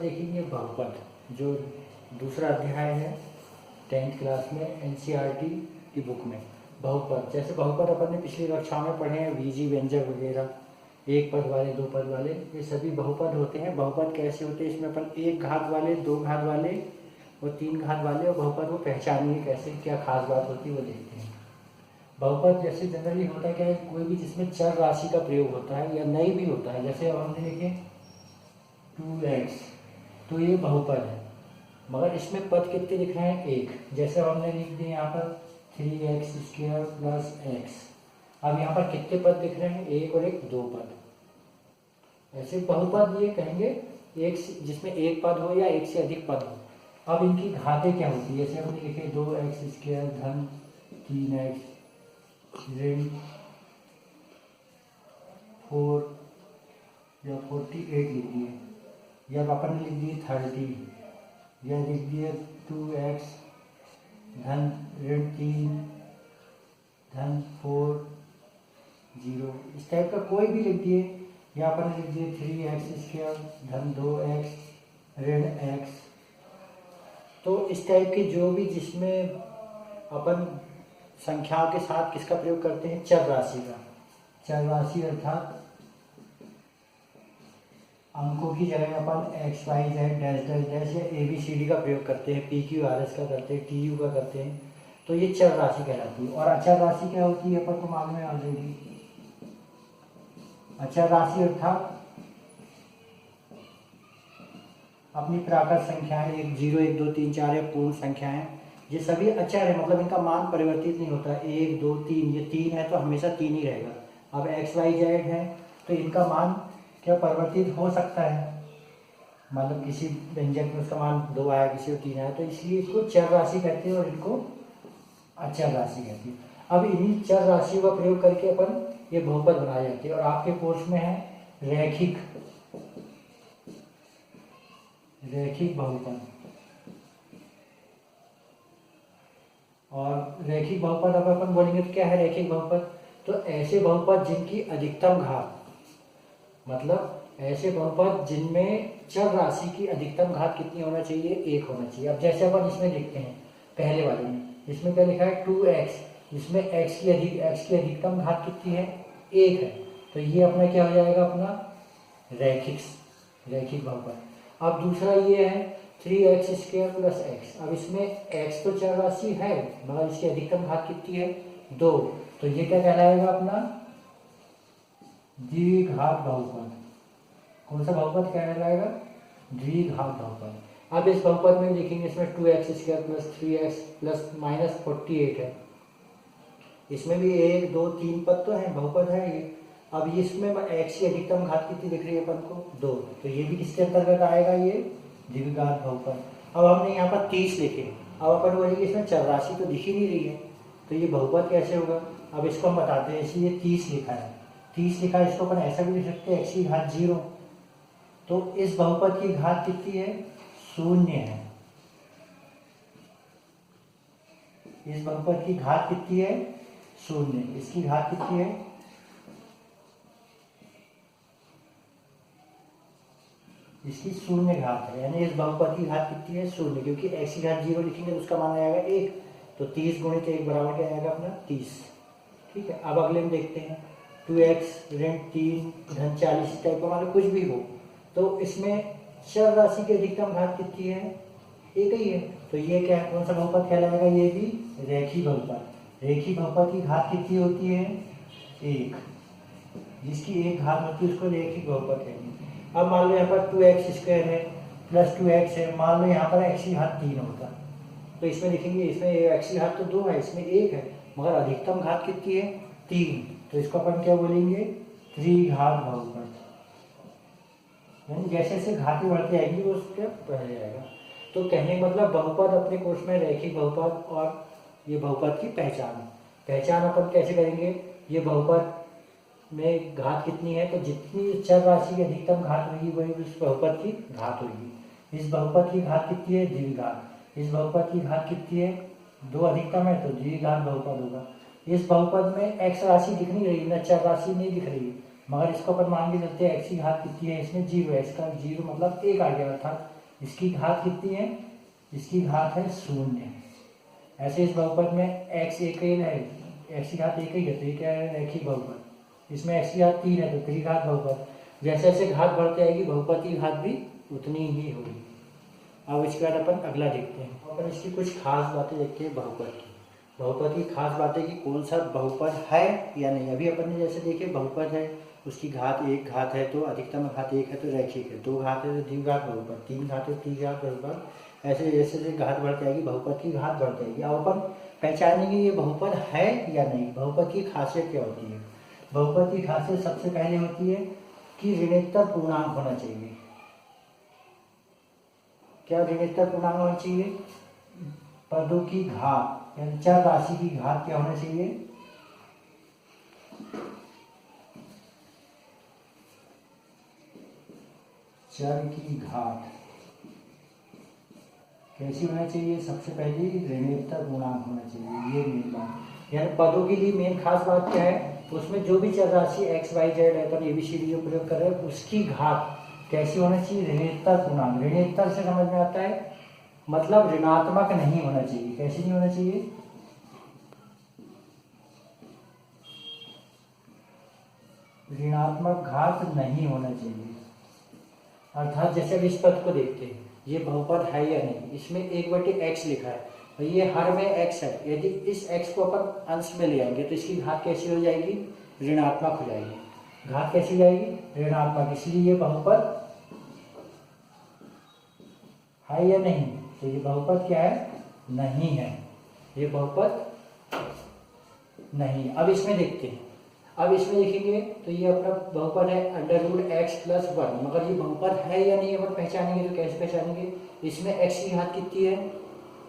देखेंगे बहुपद, जो दूसरा अध्याय है 10th क्लास में एनसीईआरटी की बुक में। बहुपद, जैसे बहुपद अपन ने पिछली कक्षा में पढ़े हैं, वीजी व्यंजक वगैरह, एक पद वाले, दो पद वाले, ये सभी बहुपद होते हैं। बहुपद कैसे होते हैं, इसमें अपन एक घात वाले, दो घात वाले और तीन घात वाले और बहुपद को पहचानिए कैसे, क्या खास बात होती है वो देखते हैं। बहुपद जैसे जनरली होता है क्या है, कोई भी जिसमें चर राशि का प्रयोग होता है या नहीं भी होता है, जैसे अब हमने लिखे 2x, तो ये बहुपद है, मगर इसमें पद कितने लिख रहे हैं, एक। जैसे हमने लिख दिए यहाँ पर 3x² प्लस x, अब यहाँ पर कितने पद दिख रहे हैं, एक और एक, दो पद। ऐसे बहुपद ये कहेंगे एक जिसमें एक पद हो या एक से अधिक पद हो। अब इनकी घातें क्या होती है, जैसे हमने लिखे 2x² धन 3x ऋण 4 या 48 लिख दिए, या अपन ने लिख दिए 30, या लिख दिए 2x धन ऋण 3 धन 4 0, इस टाइप का कोई भी लिख दिए, या अपन ने लिख दिए 3x² धन 2x ऋण x। तो इस टाइप के जो भी जिसमें अपन संख्याओं के साथ किसका प्रयोग करते हैं, चर राशि का। चर राशि अर्थात अंकों की जगह अपन x y z dash dash dash या ABCD का प्रयोग करते हैं, PQRS का करते हैं, TU का करते हैं, तो ये चर राशि कहलाती है। और अचर राशि क्या होती है, अपन को मालूम है ऑलरेडी। अचर राशि अर्थात अपनी प्राकृत संख्याएं 1 0 1 2 3 4 या पूर्ण संख्याएं, ये सभी अचर है, मतलब इनका मान परिवर्तित नहीं होता। 1 2 3, ये 3 है तो हमेशा 3 ही रहेगा। अब x y z है तो इनका मान क्या परिवर्तित हो सकता है, मतलब किसी व्यंजक में उसका मान 2 आया, किसी को 3 आया, तो इसलिए इसको चर राशि कहते हैं और इनको अचर राशि कहते हैं। अब इन्हीं चर राशियों का प्रयोग करके अपन ये बहुपद बनाए जाते हैं। और आपके कोर्स में है रैखिक बहुपद। और रैखिक बहुपद अब अपन बोलेंगे तो क्या है रैखिक बहुपद, तो ऐसे बहुपद जिनकी अधिकतम घात, मतलब ऐसे बहुपद जिनमें चर राशि की अधिकतम घात कितनी होना चाहिए, एक होना चाहिए। अब जैसे अपन इसमें लिखते हैं पहले वाले में, इसमें क्या लिखा है 2x, इसमें x की अधिकतम घात कितनी है, एक है, तो ये अपना क्या हो जाएगा, अपना रैखिक बहुपद। अब दूसरा ये है 3x² प्लस x, अब इसमें x तो चर राशि है मगर इसकी अधिकतम घात कितनी है, 2, तो ये क्या कहलाएगा, अपना द्विघात बहुपद। कौन सा बहुपद कहलाएगा, द्विघात बहुपद। अब इस बहुपद में लिखेंगे, इसमें 2x² प्लस 3x प्लस -48 है, इसमें भी 1 2 3 पद तो है, बहुपद है ये। अब इसमें x की अधिकतम घात कितनी दिख रही है अपन को, 2, तो ये भी किसके अंतर्गत आएगा, ये द्विघात बहुपद। अब हमने यहाँ पर 30 लिखे, अब अपन बोलेंगे इसमें चर राशि तो दिख ही नहीं रही है, तो ये बहुपद कैसे होगा। अब इसको हम बताते हैं, इसलिए 30 लिखा है, 30 लिखा है, इसको अपन ऐसा भी लिख सकते हैं x की घात 0, तो इस बहुपद की घात कितनी है, 0 है। इस बहुपद की घात कितनी है, 0, इसकी घात कितनी है, इसकी 0 घात है, यानी इस बहुपद की घात कितनी है, 0, क्योंकि x की घात 0 लिखेंगे तो उसका मान आएगा 1, तो 30 गुणित 1 बराबर क्या आएगा, अपना 30। ठीक है, अब अगले में देखते हैं 2x ऋण 3 धन 40, इस टाइप का मान कुछ भी हो, तो इसमें चर राशि की अधिकतम घात कितनी है, एक ही है, तो ये क्या है, कौन सा बहुपद कहलाएगा, ये भी रैखिक बहुपद। रैखिक बहुपद की घात कितनी होती है, 1, जिसकी एक घात होती है उसको रैखिक बहुपद कहेंगे। अब मान लो यहाँ पर 2x² है प्लस 2x है, मान लो यहाँ पर x की घात 3 होता, तो इसमें लिखेंगे, इसमें x की घात तो 2 है, इसमें 1 है, मगर अधिकतम घात कितनी है, 3, तो इसको अपन क्या बोलेंगे, त्रिघात बहुपद। यानी जैसे जैसे घातें बढ़ती आएगी वो उसके पहले आएगा। तो कहने का मतलब बहुपद अपने कोर्स में रैखिक बहुपद और ये बहुपद की पहचान अपन कैसे करेंगे, ये बहुपद में घात कितनी है, तो जितनी चर राशि की अधिकतम घात होगी वही उस बहुपद की घात होगी। इस बहुपद की घात कितनी है, द्विघात। इस बहुपद की घात कितनी है, 2 अधिकतम है तो द्विघात बहुपद होगा। इस बहुपद में x राशि दिख नहीं रही, न चर राशि नहीं दिख रही है, मगर इसको अपन मान के चलते हैं x की घात कितनी है, इसमें 0 है, इसका 0 मतलब 1 आ गया, अर्थात इसकी घात कितनी है, इसकी घात है 0। ऐसे इस बहुपद में x एक ही है, x की घात एक ही है तो ये क्या है, रैखिक बहुपद। इसमें x की घात 3 है तो त्रिघात बहुपद। जैसे जैसे घात बढ़ती आएगी बहुपद की घात भी उतनी ही होगी। अब इसके बाद अपन अगला देखते हैं। अपन इसकी कुछ खास बातें देखते हैं बहुपद की। बहुपद की खास बातें कि कौन सा बहुपद है या नहीं। अभी अपन ने जैसे देखे बहुपद है, उसकी घात एक घात है तो अधिकतम घात एक है तो रैखिक है, 2 घात है तो द्विघात बहुपद, 3 घात है तो त्रिघात बहुपद। ऐसे जैसे जैसे घात बढ़ती आएगी बहुपद की घात बढ़ती आएगी। अब अपन पहचानेंगे ये बहुपद है या नहीं। बहुपद की खासियत क्या होती है। बहुपद की खासियत सबसे पहले होती है कि ऋणोत्तर पूर्णांक होना चाहिए। क्या ऋणोत्तर पूर्णांक होना चाहिए, पदों की घात यानी चर राशि की घात क्या होना चाहिए, चर की घात कैसी होना चाहिए, सबसे पहले ऋणोत्तर पूर्णांक होना चाहिए। ये मेन बात, यानी पदों के लिए मेन खास बात क्या है, उसमें जो भी चर राशि x y z है अपन ABCD जो प्रयोग कर रहे हैं उसकी घात कैसी होना चाहिए, ऋणोत्तर पूर्णांक। ऋणोत्तर से समझ में आता है मतलब ऋणात्मक नहीं होना चाहिए। कैसे नहीं होना चाहिए, ऋणात्मक घात नहीं होना चाहिए। अर्थात जैसे अब इस पद को देखते हैं, ये बहुपद है या नहीं। इसमें 1/x लिखा है और ये हर में x है। यदि इस x को अपन अंश में ले आएंगे तो इसकी घात कैसी हो जाएगी, ऋणात्मक हो जाएगी। घात कैसी हो जाएगी, ऋणात्मक। इसलिए ये बहुपद है या नहीं, तो ये बहुपद क्या है, नहीं है, ये बहुपद नहीं। अब इसमें देखते हैं, अब इसमें देखेंगे तो ये अपना बहुपद है √x+1, मगर ये बहुपद है या नहीं अपन पहचानेंगे तो कैसे पहचानेंगे। इसमें x की घात कितनी है,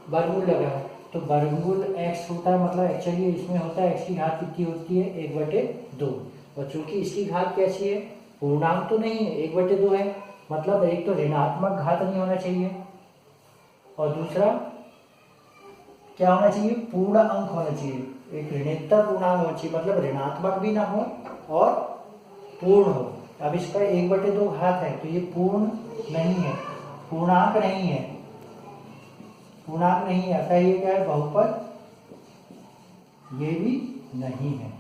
वर्गमूल लगा है तो वर्गमूल x होता है, मतलब एक्चुअली इसमें होता है x की घात कितनी होती है, 1/2। और चूंकि इसकी घात कैसी है, पूर्णांक तो नहीं है, 1/2 है, मतलब एक तो ऋणात्मक घात नहीं होना चाहिए और दूसरा क्या होना चाहिए, पूर्ण अंक होना चाहिए। एक ऋणोत्तर पूर्णांक होना चाहिए, मतलब ऋणात्मक भी ना हो और पूर्ण हो। अब इसका 1/2 घात है तो ये पूर्ण नहीं है, पूर्णांक नहीं है, पूर्णांक नहीं है, अतः ये क्या है, बहुपद ये भी नहीं है।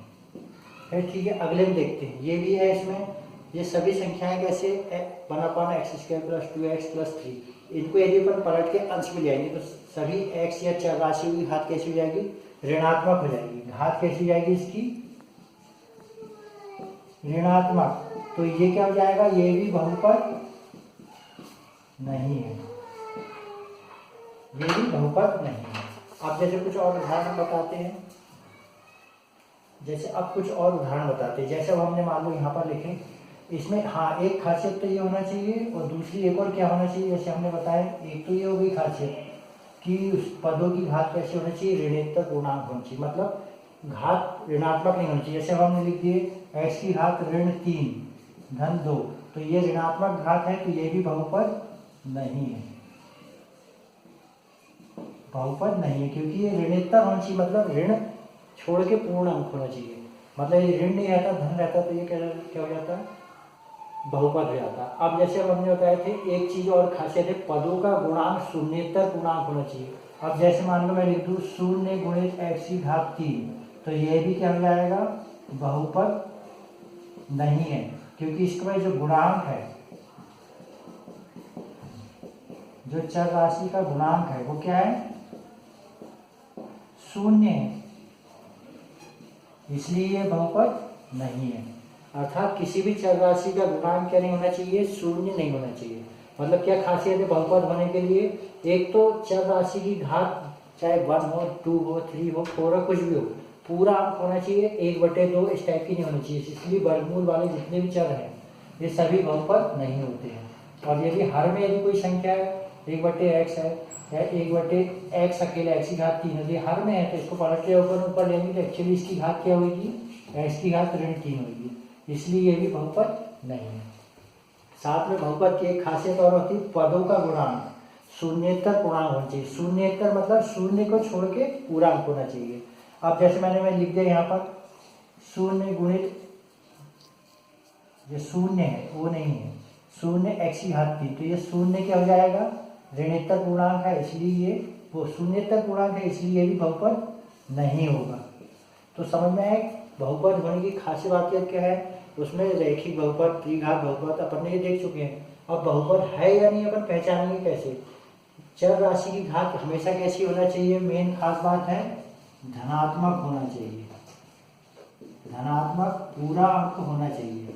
फिर ठीक है, अगले में देखते हैं, ये भी है इसमें। ये सभी संख्याएं कैसे 1/x² + 2x + 3, इनको यदि अपन पलट के अंश में ले आएंगे तो सभी x या चर राशियों की घात कैसी हो जाएगी, ऋणात्मक हो जाएगी। घात कैसी हो जाएगी इसकी, ऋणात्मक। तो ये क्या हो जाएगा, ये भी बहुपद नहीं है, ये भी बहुपद नहीं है। अब जैसे कुछ और उदाहरण बताते हैं, जैसे अब कुछ और उदाहरण बताते हैं। जैसे अब हमने मान लो यहाँ पर लिखे, इसमें हाँ एक खासियत तो ये होना चाहिए और दूसरी एक और क्या होना चाहिए, जैसे हमने बताया एक तो ये हो गई खासियत कि उस पदों की घात कैसे होनी चाहिए, ऋणोत्तर पूर्णांक होनी चाहिए, मतलब घात ऋणात्मक नहीं होनी चाहिए। जैसे अब हमने लिख दिए x की घात ऋण 3 (2), तो ये ऋणात्मक घात है तो ये भी बहुपद नहीं है, बहुपद नहीं है, क्योंकि ये ऋणोत्तर होना चाहिए, मतलब ऋण छोड़ के पूर्ण अंक होना चाहिए। मतलब ये ऋण नहीं रहता, धन रहता तो ये क्या हो जाता है, बहुपद हो जाता। अब जैसे अब हमने बताए थे एक चीज और खासियत है, पदों का गुणांक शून्येतर पूर्णांक होना चाहिए। अब जैसे मान लो मैं लिख दूं 0 × x की घात 3, तो ये भी क्या हो जाएगा, बहुपद नहीं है, क्योंकि इसका जो गुणांक है, जो चर राशि का गुणांक है वो क्या है, 0 है, इसलिए ये बहुपद नहीं है। अर्थात किसी भी चर राशि का गुणांक क्या नहीं होना चाहिए, 0 नहीं होना चाहिए। मतलब क्या खासियत है बहुपद होने के लिए, एक तो चर राशि की घात चाहे 1 हो, 2 हो, 3 हो, 4 हो, कुछ भी हो, पूरा अंक होना चाहिए, 1/2 इस टाइप की नहीं होनी चाहिए। इसलिए वर्गमूल वाले जितने भी चर हैं ये सभी बहुपद नहीं होते हैं। और यदि हर में यदि कोई संख्या है 1/x है या 1/x अकेला x की घात 3 है, हर में है तो इसको पलट के ऊपर लेंगे तो एक्चुअली इसकी घात क्या होगी, x की घात ऋण 3 होगी, इसलिए ये भी बहुपद नहीं है। साथ में बहुपद की एक खासियत और होती है, पदों का गुणांक शून्येतर पूर्णांक होना चाहिए। शून्येतर मतलब 0 को छोड़ के पूरा अंक होना चाहिए। अब जैसे मैं लिख दिया यहाँ पर 0 गुणित, ये 0 है वो नहीं है, 0 x की घात 3, तो ये 0 क्या हो जाएगा, ऋणोत्तर पूर्णांक है इसलिए ये, वो शून्येतर पूर्णांक है इसलिए ये भी बहुपद नहीं होगा। तो समझ में आए बहुपद होने की खासी बात क्या है, उसमें रैखिक बहुपद, त्रिघात बहुपद अपन ने ये देख चुके हैं। अब बहुपद है या नहीं अपन पहचानेंगे कैसे? चर राशि की घात हमेशा कैसी होना चाहिए? मेन खास बात है धनात्मक होना चाहिए, धनात्मक पूरा अंक होना चाहिए,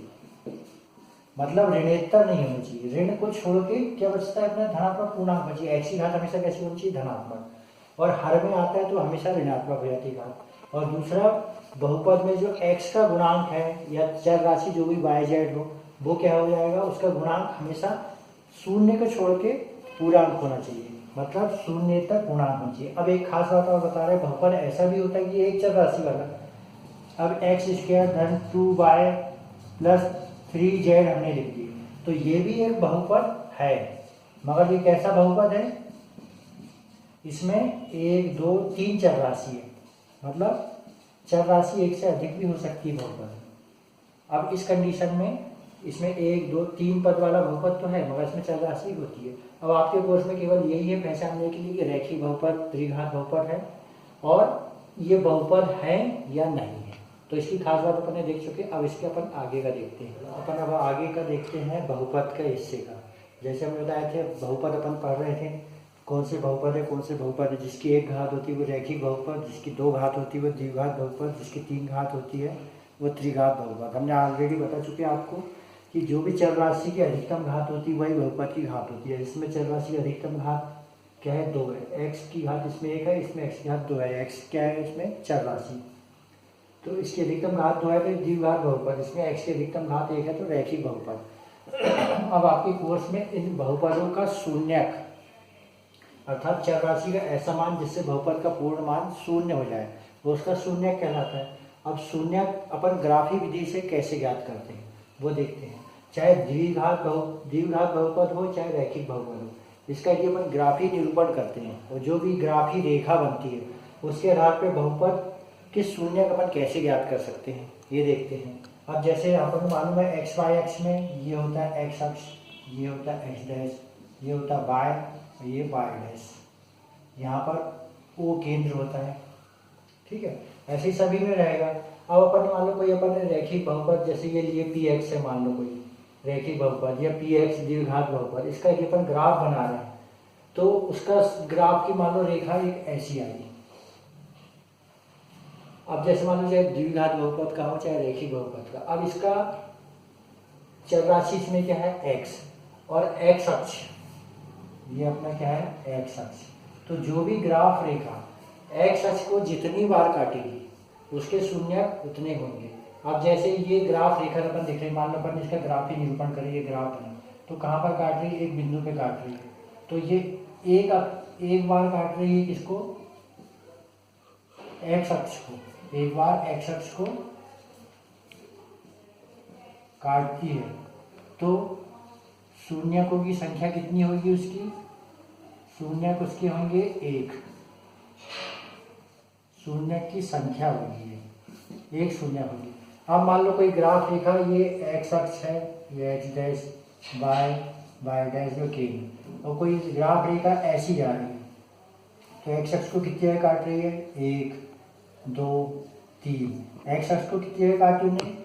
मतलब ऋणोत्तर नहीं होना चाहिए। ऋण को छोड़ के क्या बचता है अपना? धनात्मक पूर्णांक बची। एक्स की घात हमेशा कैसी होनी चाहिए? धनात्मक। और हर में आता है तो हमेशा ऋणात्मक हो जाती है घात। और दूसरा, बहुपद में जो एक्स का गुणांक है या चर राशि जो भी वाई जेड हो, वो क्या हो जाएगा? उसका गुणांक हमेशा शून्य को छोड़ के पूर्णांक होना चाहिए, मतलब शून्येतर पूर्णांक होना चाहिए। अब एक खास बात और बता रहे, बहुपद ऐसा भी होता है कि एक चर राशि वाला। अब एक्स स्क्वायर धन 2y प्लस 3z हमने लिख दिया, तो ये भी एक बहुपद है, मगर ये कैसा बहुपद है? इसमें 1 2 3 चर राशि है, मतलब चर राशि एक से अधिक भी हो सकती है बहुपद। अब इस कंडीशन में इसमें 1 2 3 पद वाला बहुपद तो है, मगर इसमें चर राशि होती है। अब आपके कोर्स में केवल यही है पहचानने के लिए कि रैखिक बहुपद, त्रिघात बहुपद है और ये बहुपद है या नहीं है। तो इसकी खास बात अपन ने देख चुके। अब इसके अपन आगे का देखते हैं। अपन अब आगे का देखते हैं बहुपद का हिस्से का। जैसे हम बताए थे बहुपद अपन पढ़ रहे थे, कौन से बहुपद है, कौन से बहुपद है जिसकी एक घात होती है वो रैखिक बहुपद, जिसकी 2 घात होती है वो द्विघात बहुपद, जिसकी 3 घात होती है वो त्रिघात बहुपद। हमने ऑलरेडी बता चुके हैं आपको कि जो भी चर राशि की अधिकतम घात होती है वही बहुपद की घात होती है। इसमें चर राशि की अधिकतम घात क्या है? 2 है। एक्स की घात इसमें 1 है, इसमें एक्स की घात 2 है। एक्स क्या है इसमें? चर राशि, तो इसकी अधिकतम घात 2 है तो द्विघात बहुपद, इसमें एक्स की अधिकतम घात 1 है तो रैखिक बहुपद। अब आपके कोर्स में इन बहुपदों का शून्यक, अर्थात चर राशि का ऐसा मान जिससे बहुपद का पूर्ण मान शून्य हो जाए, वो उसका शून्यक कहलाता है। अब शून्यक अपन ग्राफी विधि से कैसे ज्ञात करते हैं वो देखते हैं। चाहे द्विघात बहुपद हो चाहे रैखिक बहुपद हो, इसका ये अपन ग्राफी निरूपण करते हैं और जो भी ग्राफी रेखा बनती है उसके आधार पर बहुपद कि शून्य का अपन कैसे ज्ञात कर सकते हैं ये देखते हैं। अब जैसे अपन को मालूम है एक्स वाई एक्स में ये होता है एक्स अक्ष, ये होता है एक्स डैश, ये होता है वाई और ये वाई डैश, यहाँ पर ओ केंद्र होता है, ठीक है। ऐसे ही सभी में रहेगा। अब अपन मान लो कोई अपन ने रैखिक बहुपद जैसे ये लिए पी एक्स है, मान लो कोई रैखिक बहुपद या पी एक्स द्विघात बहुपद, इसका एक अपन ग्राफ बना रहे हैं, तो उसका ग्राफ की मान लो रेखा एक ऐसी आई। अब जैसे मान लो चाहे द्विघात बहुपद का हो चाहे रैखिक बहुपद का, अब इसका चर राशि इसमें क्या है? एक्स, और एक्स अक्ष ये अपना क्या है? एक्स अक्ष। तो जो भी ग्राफ रेखा एक्स अक्ष को जितनी बार काटेगी उसके शून्यक उतने होंगे। अब जैसे ये ग्राफ रेखा अपन देख रहे हैं, मान लो अपन इसका ग्राफ ही निरूपण करें, ये ग्राफ है तो कहाँ पर काट रही है? एक बिंदु पे काट रही है, तो ये एक बार काट रही है इसको एक्स अक्ष को, एक बार एक्स अक्ष को काटती है तो शून्यकों की संख्या कितनी होगी उसकी? शून्यक उसके होंगे 1, शून्यक की संख्या होगी 1 शून्यक होगी। अब मान लो कोई ग्राफ रेखा ये एक्स अक्ष है, ये एक्स डैश, वाई डैश जो केंद्र, और कोई ग्राफ रेखा ऐसी जा रही है तो एक्स अक्ष को कितनी जगह काट रही है? 1 2 3। एक्स अक्ष को कितनी जगह काटी उन्हें?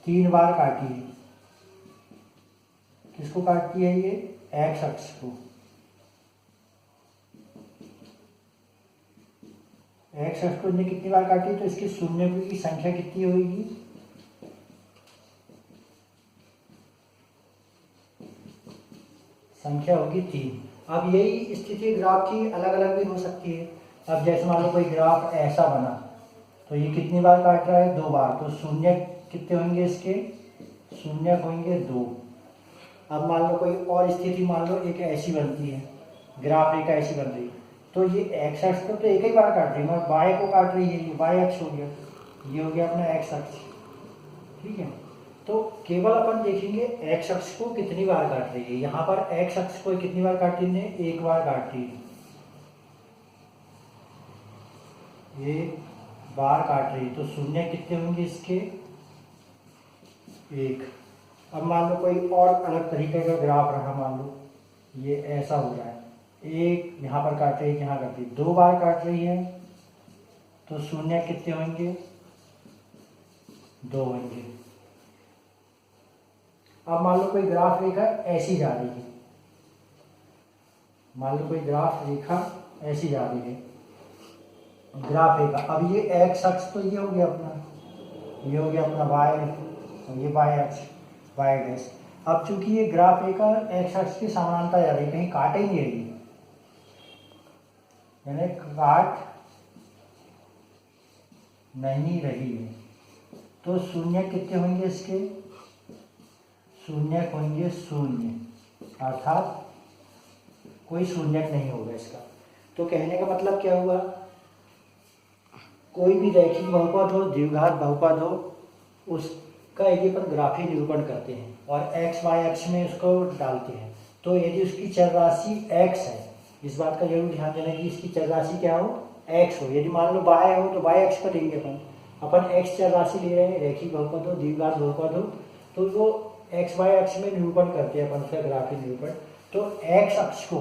3 बार काटी है। किसको काटती है ये? एक्स अक्ष को। एक्स अक्ष को कितनी बार काटी तो इसकी शून्य की संख्या कितनी होगी? संख्या होगी 3। अब यही स्थिति ग्राफ की अलग अलग भी हो सकती है। अब जैसे मान लो कोई ग्राफ ऐसा बना तो ये कितनी बार काट रहा है? 2 बार, तो शून्य कितने होंगे इसके? शून्य होंगे 2। अब मान लो कोई और स्थिति, मान लो एक ऐसी बनती है, ग्राफ रेखा ऐसी बन रही है तो ये एक्स अक्ष को तो एक ही बार काट रही है, मगर वाई को काट रही है, ये वाई अक्ष हो गया, ये हो गया अपना एक्स अक्ष, ठीक है। तो केवल अपन देखेंगे एक्स अक्ष को कितनी बार काट रही है। यहाँ पर एक्स अक्ष को कितनी बार काटी है? 1 बार काट रही है, 1 बार काट रही है, तो शून्य कितने होंगे इसके? 1। अब मान लो कोई और अलग तरीके का ग्राफ रहा, मान लो ये ऐसा हो रहा है एक यहाँ पर काट रही है, यहाँ काट रही है, 2 बार काट रही है, तो शून्य कितने होंगे? 2 होंगे। अब मान लो कोई ग्राफ रेखा ऐसी जा रही है, मान लो कोई ग्राफ रेखा ऐसी जा रही है, ग्राफ रेखा। अब ये एक्स अक्ष तो ये हो गया अपना, ये हो गया अपना वाई, और ये वाई अक्ष, वाई डैश। अब चूंकि ये ग्राफ रेखा एक्स अक्ष की समानांतर जा रही है, कहीं काट ही नहीं रही, यानी काट नहीं रही है, तो शून्य कितने होंगे इसके? शून्य होंगे शून्य, अर्थात कोई शून्य नहीं होगा इसका। तो कहने का मतलब क्या हुआ? कोई भी रैखिक बहुपद हो, द्विघात बहुपद हो, उसका यदि अपन ग्राफी निरूपण करते हैं और एक्स वाई अक्ष में उसको डालते हैं, तो यदि उसकी चर राशि एक्स है, इस बात का जरूर ध्यान देना कि इसकी चर राशि क्या हो? एक्स हो। यदि मान लो वाई हो तो वाई अक्ष पर लेंगे अपन एक्स चर राशि ले रहे हैं, रैखिक बहुपद हो, द्विघात बहुपद हो, तो वो एक्स वाई अक्ष में निरूपण करते हैं अपन उसका ग्राफी निरूपण। तो एक्स अक्ष को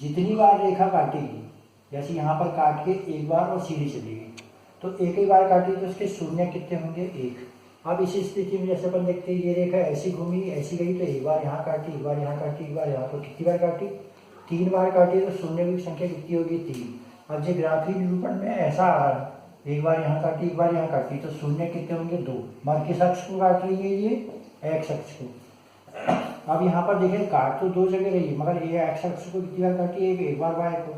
जितनी बार रेखा काटेगी, जैसे यहाँ पर काट के एक बार और सीधी चलेगी, तो एक ही बार काटी तो उसके शून्य कितने होंगे? 1। अब इसी स्थिति में जैसे अपन देखते हैं, ये रेखा ऐसी घूमी, ऐसी गई, तो एक बार यहाँ काटी, एक बार यहाँ काटी, एक बार यहाँ, तो कितनी बार काटी? 3 बार काटी, तो शून्य की संख्या कितनी होगी? 3। अब जो ग्राफी निरूपण में ऐसा आ रहा है, एक बार यहाँ काटी, एक बार यहाँ काटी, तो शून्य कितने होंगे? 2। मगर किस अक्ष को काट रही है ये? एक्स अक्ष को। अब यहाँ पर देखिए काट तो 2 जगह रही है, मगर ये एक्स अक्ष को कितनी बार काटी है? एक बार वाई को।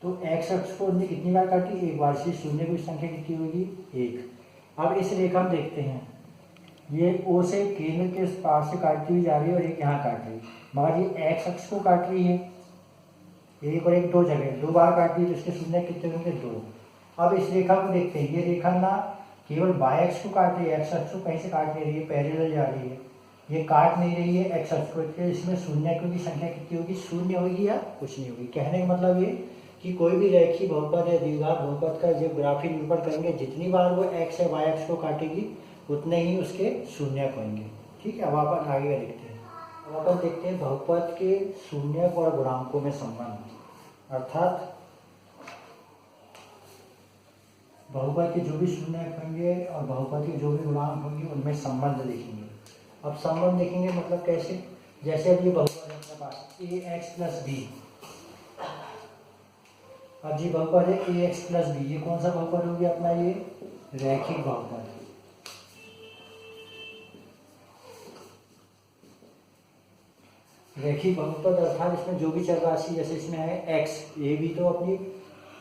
तो एक्स अक्ष को हमने कितनी बार काटी? एक बार। से शून्य की संख्या कितनी होगी? 1। अब इस रेखा में देखते हैं, ये ओ से केंद्र के पार से काटती हुई जा रही है और एक यहाँ काट रही है, मगर ये एक्स अक्ष को काट रही है, एक और एक 2 जगह 2 बार काट रही है, तो इसके शून्य कितने होंगे? 2। अब इस रेखा को देखते हैं, ये रेखा ना केवल वाई अक्ष को काट रही है, एक्स अक्ष को कहीं से काट नहीं रही है, पैरेलल जा रही है, ये काट नहीं रही है एक्स अक्ष को, इसमें शून्य की संख्या कितनी होगी? 0 होगी या कुछ नहीं होगी। कहने का मतलब ये कि कोई भी रैखिक बहुपद या द्विघात बहुपद का जब ग्राफी निरूपण करेंगे, जितनी बार वो एक्स या वाई अक्ष को काटेगी उतने ही उसके शून्य होंगे। ठीक है, अब अपन आगे का देखते हैं। अब अपन देखते हैं बहुपद के शून्य और गुणांकों में संबंध, अर्थात बहुपद के जो भी शून्य होंगे और बहुपद के जो भी गुणांक होंगे उनमें संबंध देखेंगे। अब संबंध देखेंगे मतलब कैसे? जैसे अब ये बहुपद है अपने पास ax + b, अब जी बहुपद है ax + b, ये कौन सा बहुपद हो गया अपना? ये रैखिक बहुपद। रैखिक बहुपद अर्थात इसमें जो भी चर राशि, जैसे इसमें है x, ये भी तो अपनी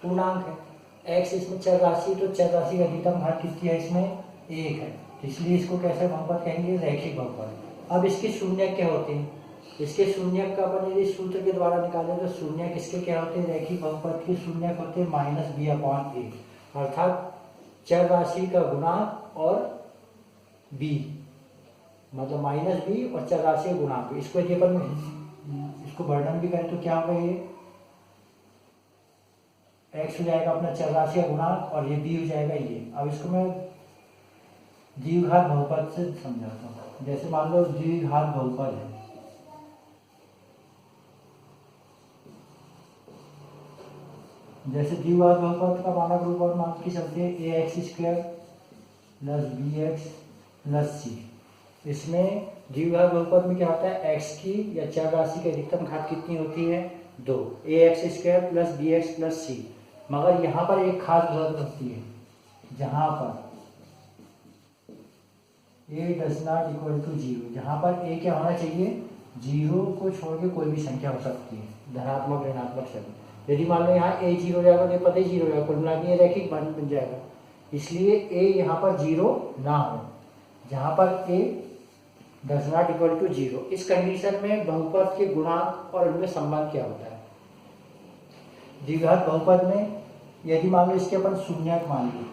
पूर्णांक है, x इसमें चर राशि, तो चर राशि का अधिकतम घात कितनी है? इसमें 1 है, तो इसलिए इसको कैसे बहुपद कहेंगे? रैखिक बहुपद। अब इसके शून्य क्या होते हैं? इसके शून्य का अपन यदि सूत्र के द्वारा निकालें तो शून्य किसके क्या होते हैं? रैखिक बहुपद के शून्य होते हैं -b/a, अर्थात चर राशि का गुणांक और b, मतलब -b और चर राशि का गुणांक। इसको यदि अपन इसको वर्णन भी करें तो क्या होगा? ये x हो जाएगा अपना चर राशि का गुणांक और ये b हो जाएगा ये। अब इसको मैं द्विघात बहुपद से समझाता हूँ। जैसे मान लो द्विघात बहुपद है, जैसे द्विघात बहुपद का मानक रूप और मान के चलते हैं ax² + bx + c। इसमें द्विघात बहुपद में क्या होता है? x की या चर राशि की अधिकतम घात कितनी होती है? 2, ax² + bx + c। मगर यहाँ पर एक खास बात होती है, जहाँ पर a ≠ 0, जहाँ पर a क्या होना चाहिए? 0 को छोड़ के कोई भी संख्या हो सकती है, धनात्मक ऋणात्मक सभी। यदि मान लो यहाँ a 0 हो जाएगा तो ये पता ही 0 हो जाएगा, कुल मिला के रैखिक बन जाएगा, इसलिए a यहाँ पर 0 ना हो, जहाँ पर a ≠ 0। इस कंडीशन में बहुपद के गुणांक और उनमें संबंध क्या होता है? द्विघात बहुपद में यदि मान लो इसके अपन शून्यक मान लो,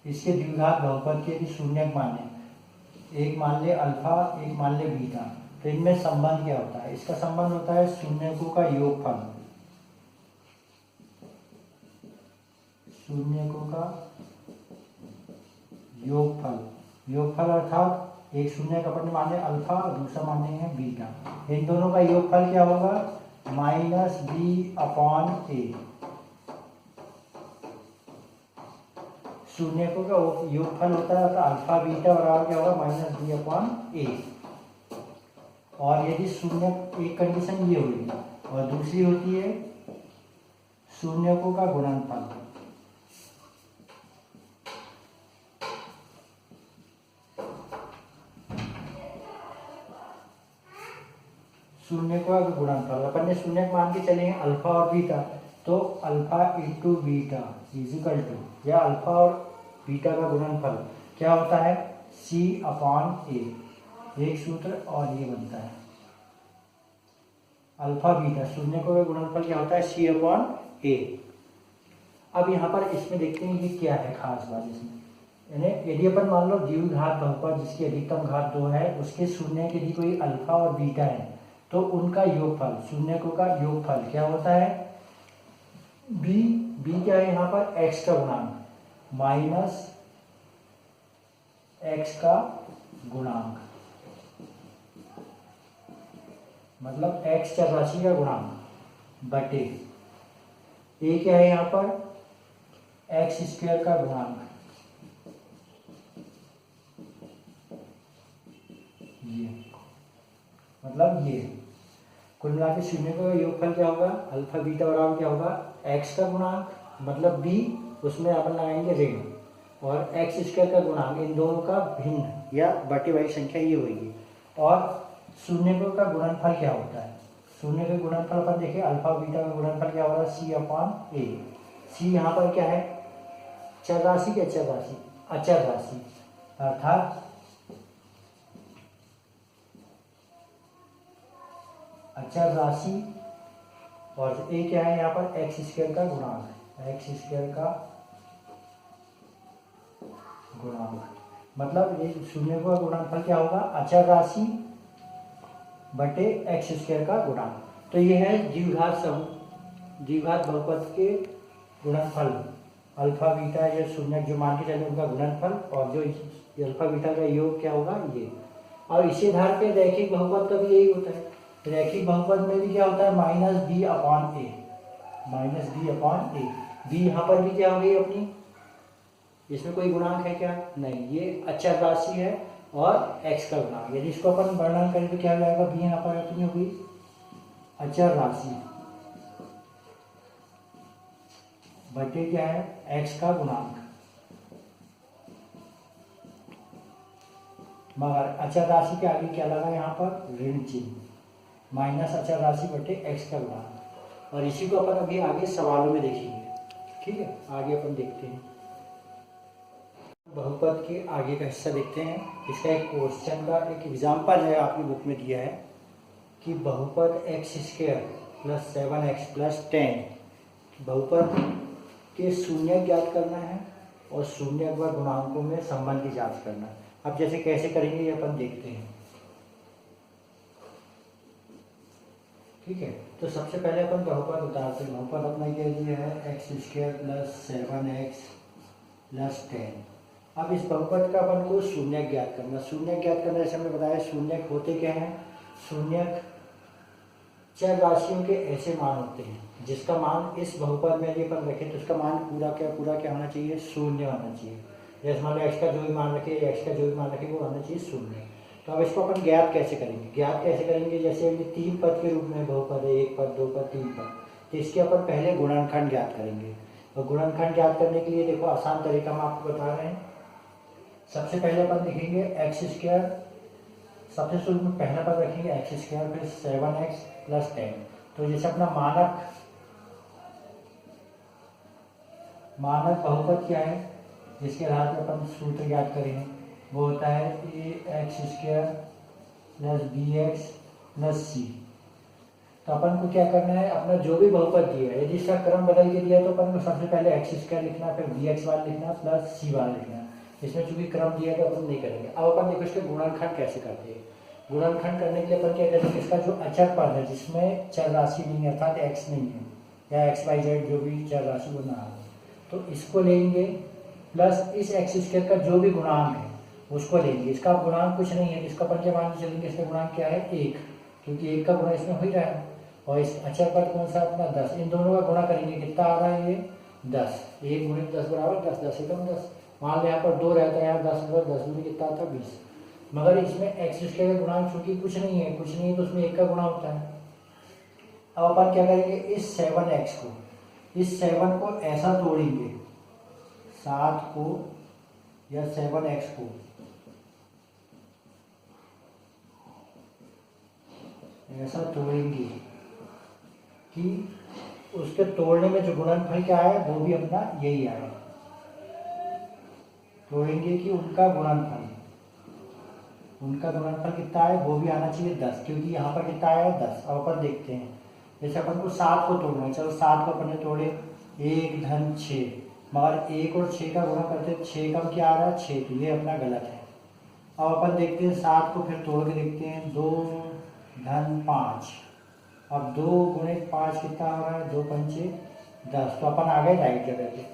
इसके द्विघात बहुपद के यदि शून्यक माने, एक मान ले अल्फा, एक मान ले बीटा, तो इनमें संबंध क्या होता है? इसका संबंध होता है शून्यकों का योगफल, शून्यकों का योगफल। योगफल अर्थात एक शून्य का अपन माने अल्फा और दूसरा माने हैं बीटा, इन दोनों का योगफल क्या होगा, माइनस बी अपॉन ए। शून्यकों का योगफल होता है तो अल्फा बीटा बराबर क्या होगा, माइनस बी अपॉन ए। और यदि शून्य, एक कंडीशन ये हुई और दूसरी होती है शून्यकों का गुणनफल। शून्यकों का गुणनफल अपन ने शून्यक मान के चले हैं अल्फा और बीटा, तो alpha into beta is equal to, या अल्फा और बीटा का गुणनफल क्या होता है, सी अपॉन ए। एक सूत्र और ये बनता है अल्फा बीटा, शून्यकों का गुणनफल क्या होता है, सी अपॉन ए। अब यहाँ पर इसमें देखते हैं कि क्या है खास बात इसमें, यानी यदि अपन मान लो द्विघात बहुपद जिसकी अधिकतम घात 2 है, उसके शून्य के यदि कोई अल्फा और बीटा है तो उनका योगफल, शून्यकों का योगफल क्या होता है, बी। बी क्या है यहाँ पर, एक्स का गुणांक माइनस एक्स का गुणांक, मतलब एक्स चर राशि का गुणांक बटे ए क्या है यहाँ पर, एक्स स्क्वायर का गुणांक, ये मतलब ये कुल मिला के शून्य का योगफल क्या होगा, अल्फा बीटा बराबर क्या होगा, एक्स का गुणांक मतलब बी, उसमें अपन लगाएंगे ऋण, और एक्स स्क्वायर का गुणांक, इन दोनों का भिन्न या बटे वाली संख्या ये होगी। और शून्यकों का गुणनफल क्या होता है, शून्य के गुणनफल अपन देखिए अल्फा बीटा का गुणनफल क्या होगा, सी अपॉन ए। सी यहाँ पर क्या है, चर राशि के अचर राशि, अचर राशि अर्थात अचर राशि, और ए क्या है यहाँ पर, एक्स स्क्वायर का गुणांक, एक्स स्क्वायर का गुणांक, मतलब ये शून्य का गुणनफल क्या होगा, अचर राशि बटे एक्स स्क्वायर का गुणांक। तो ये है द्विघात समूह, द्विघात बहुपद के गुणनफल, अल्फा बीटा या शून्य जो मान के चले उनका गुणनफल, और जो अल्फा बीटा का योग क्या होगा ये। और इसी आधार पे रैखिक बहुपद का भी यही होता है, रैखिक बहुपद में भी क्या होता है, माइनस बी अपॉन ए, माइनस बी अपॉन ए। बी यहाँ पर भी क्या हो गई अपनी, इसमें कोई गुणांक है क्या, नहीं, ये अचर राशि है और एक्स का गुणांक। यदि इसको अपन वर्णन करें तो क्या हो जाएगा, बी यहाँ पर अपनी होगी अचर राशि बटे क्या है, एक्स का गुणांक, मगर अचर राशि के आगे क्या लगा यहाँ पर, ऋण चिन्ह, माइनस अचर राशि बटे एक्स का गुणांक। और इसी को अपन अभी आगे सवालों में देखेंगे, ठीक है, आगे अपन देखते हैं। बहुपद के आगे का हिस्सा देखते हैं। इसका एक क्वेश्चन का एक एग्जाम्पल है, आपकी बुक में दिया है कि बहुपद x square plus 7x plus 10, बहुपद के शून्य ज्ञात करना है और शून्य व गुणांकों में संबंध की जांच करना है। अब जैसे कैसे करेंगे ये अपन देखते हैं, ठीक है। तो सबसे पहले अपन बहुपद उतारते हैं। बहुपद अपना ये दिया है x square plus 7x plus 10। अब इस बहुपद का अपन को शून्य ज्ञात करना। शून्य ज्ञात करने से हमने बताया शून्य होते क्या हैं, शून्य चर राशियों के ऐसे मान होते हैं जिसका मान इस बहुपद में यदि अपन रखें तो उसका मान पूरा क्या होना चाहिए, शून्य होना चाहिए। जैसे मान लो एक्स का जो भी मान रखे, एक्स का जो भी मान रखे वो होना चाहिए शून्य। तो अब इसको अपन ज्ञात कैसे करेंगे, ज्ञात कैसे करेंगे, जैसे ये 3 पद के रूप में बहुपद है, 1 पद 2 पद 3 पद, तो इसके अपन पहले गुणनखंड ज्ञात करेंगे। और गुणनखंड ज्ञात करने के लिए देखो आसान तरीका हम आपको बता रहे हैं। सबसे पहले अपन लिखेंगे एक्स स्क्वायर, सबसे शुरू में पहला पद रखेंगे एक्स स्क्वायर फिर 7x प्लस 10। तो जैसे अपना मानक बहुपद क्या है जिसके आधार पर अपन सूत्र ज्ञात करेंगे, वो होता है A X square plus B X plus C. तो अपन को क्या करना है, अपना जो भी बहुपद दिया है यदि इसका क्रम बदल के दिया है तो अपन को सबसे पहले एक्स स्क्वायर लिखना, फिर बी एक्स वाला लिखना प्लस सी वाला लिखना। इसमें चूंकि क्रम दिया तो अपन नहीं करेंगे। अब अपन देखो इसके गुणनखंड कैसे करते हैं। गुणनखंड करने के लिए अपन क्या करेंगे, इसका जो अचर पद है जिसमें चर राशि नहीं है अर्थात एक्स नहीं है या एक्स वाई जेड जो भी चर राशि वो ना है, तो इसको लेंगे प्लस इस एक्स स्क्वायर का जो भी गुणांक है उसको लेंगे। इसका गुणांक कुछ नहीं है, इसका अपन क्या मान के चलेंगे, इसका गुणांक क्या है 1, क्योंकि एक का गुणा इसमें हो ही रहा है। और इस अचर पद कौन सा अपना 10, इन दोनों का गुणा करेंगे कितना आ रहा है ये 10, 1 गुणित 10 बराबर 10, 10 एकम 10। मान लो यहाँ पर 2 रहता है, यहाँ 10 बराबर 10 दूनी कितना आता है 20। मगर इसमें एक्स स्क्वायर का गुणांक चूंकि कुछ नहीं है तो उसमें 1 का गुणा होता है। अब अपन क्या करेंगे, इस 7x को, इस 7 को ऐसा तोड़ेंगे, 7 को या 7x को ऐसा तोड़ेंगे कि उसके तोड़ने में जो गुणनफल क्या है वो भी अपना यही आए। तोड़ेंगे कि उनका गुणनफल कितना है वो भी आना चाहिए 10, क्योंकि यहाँ पर कितना आया है 10। अब अपन देखते हैं, जैसे अपन को 7 को तोड़ना है, चलो 7 को अपन ने तोड़े 1 धन 6, मगर 1 और 6 का गुणा करते 6 कम क्या आ रहा है 6, तो ये अपना गलत है। अब अपन देखते हैं 7 को फिर तोड़ के देखते हैं, 2 धन 5, अब 2 गुणित 5 कितना हो रहा है 2 पंचे 10, तो अपन आ गए राइट जगह पे।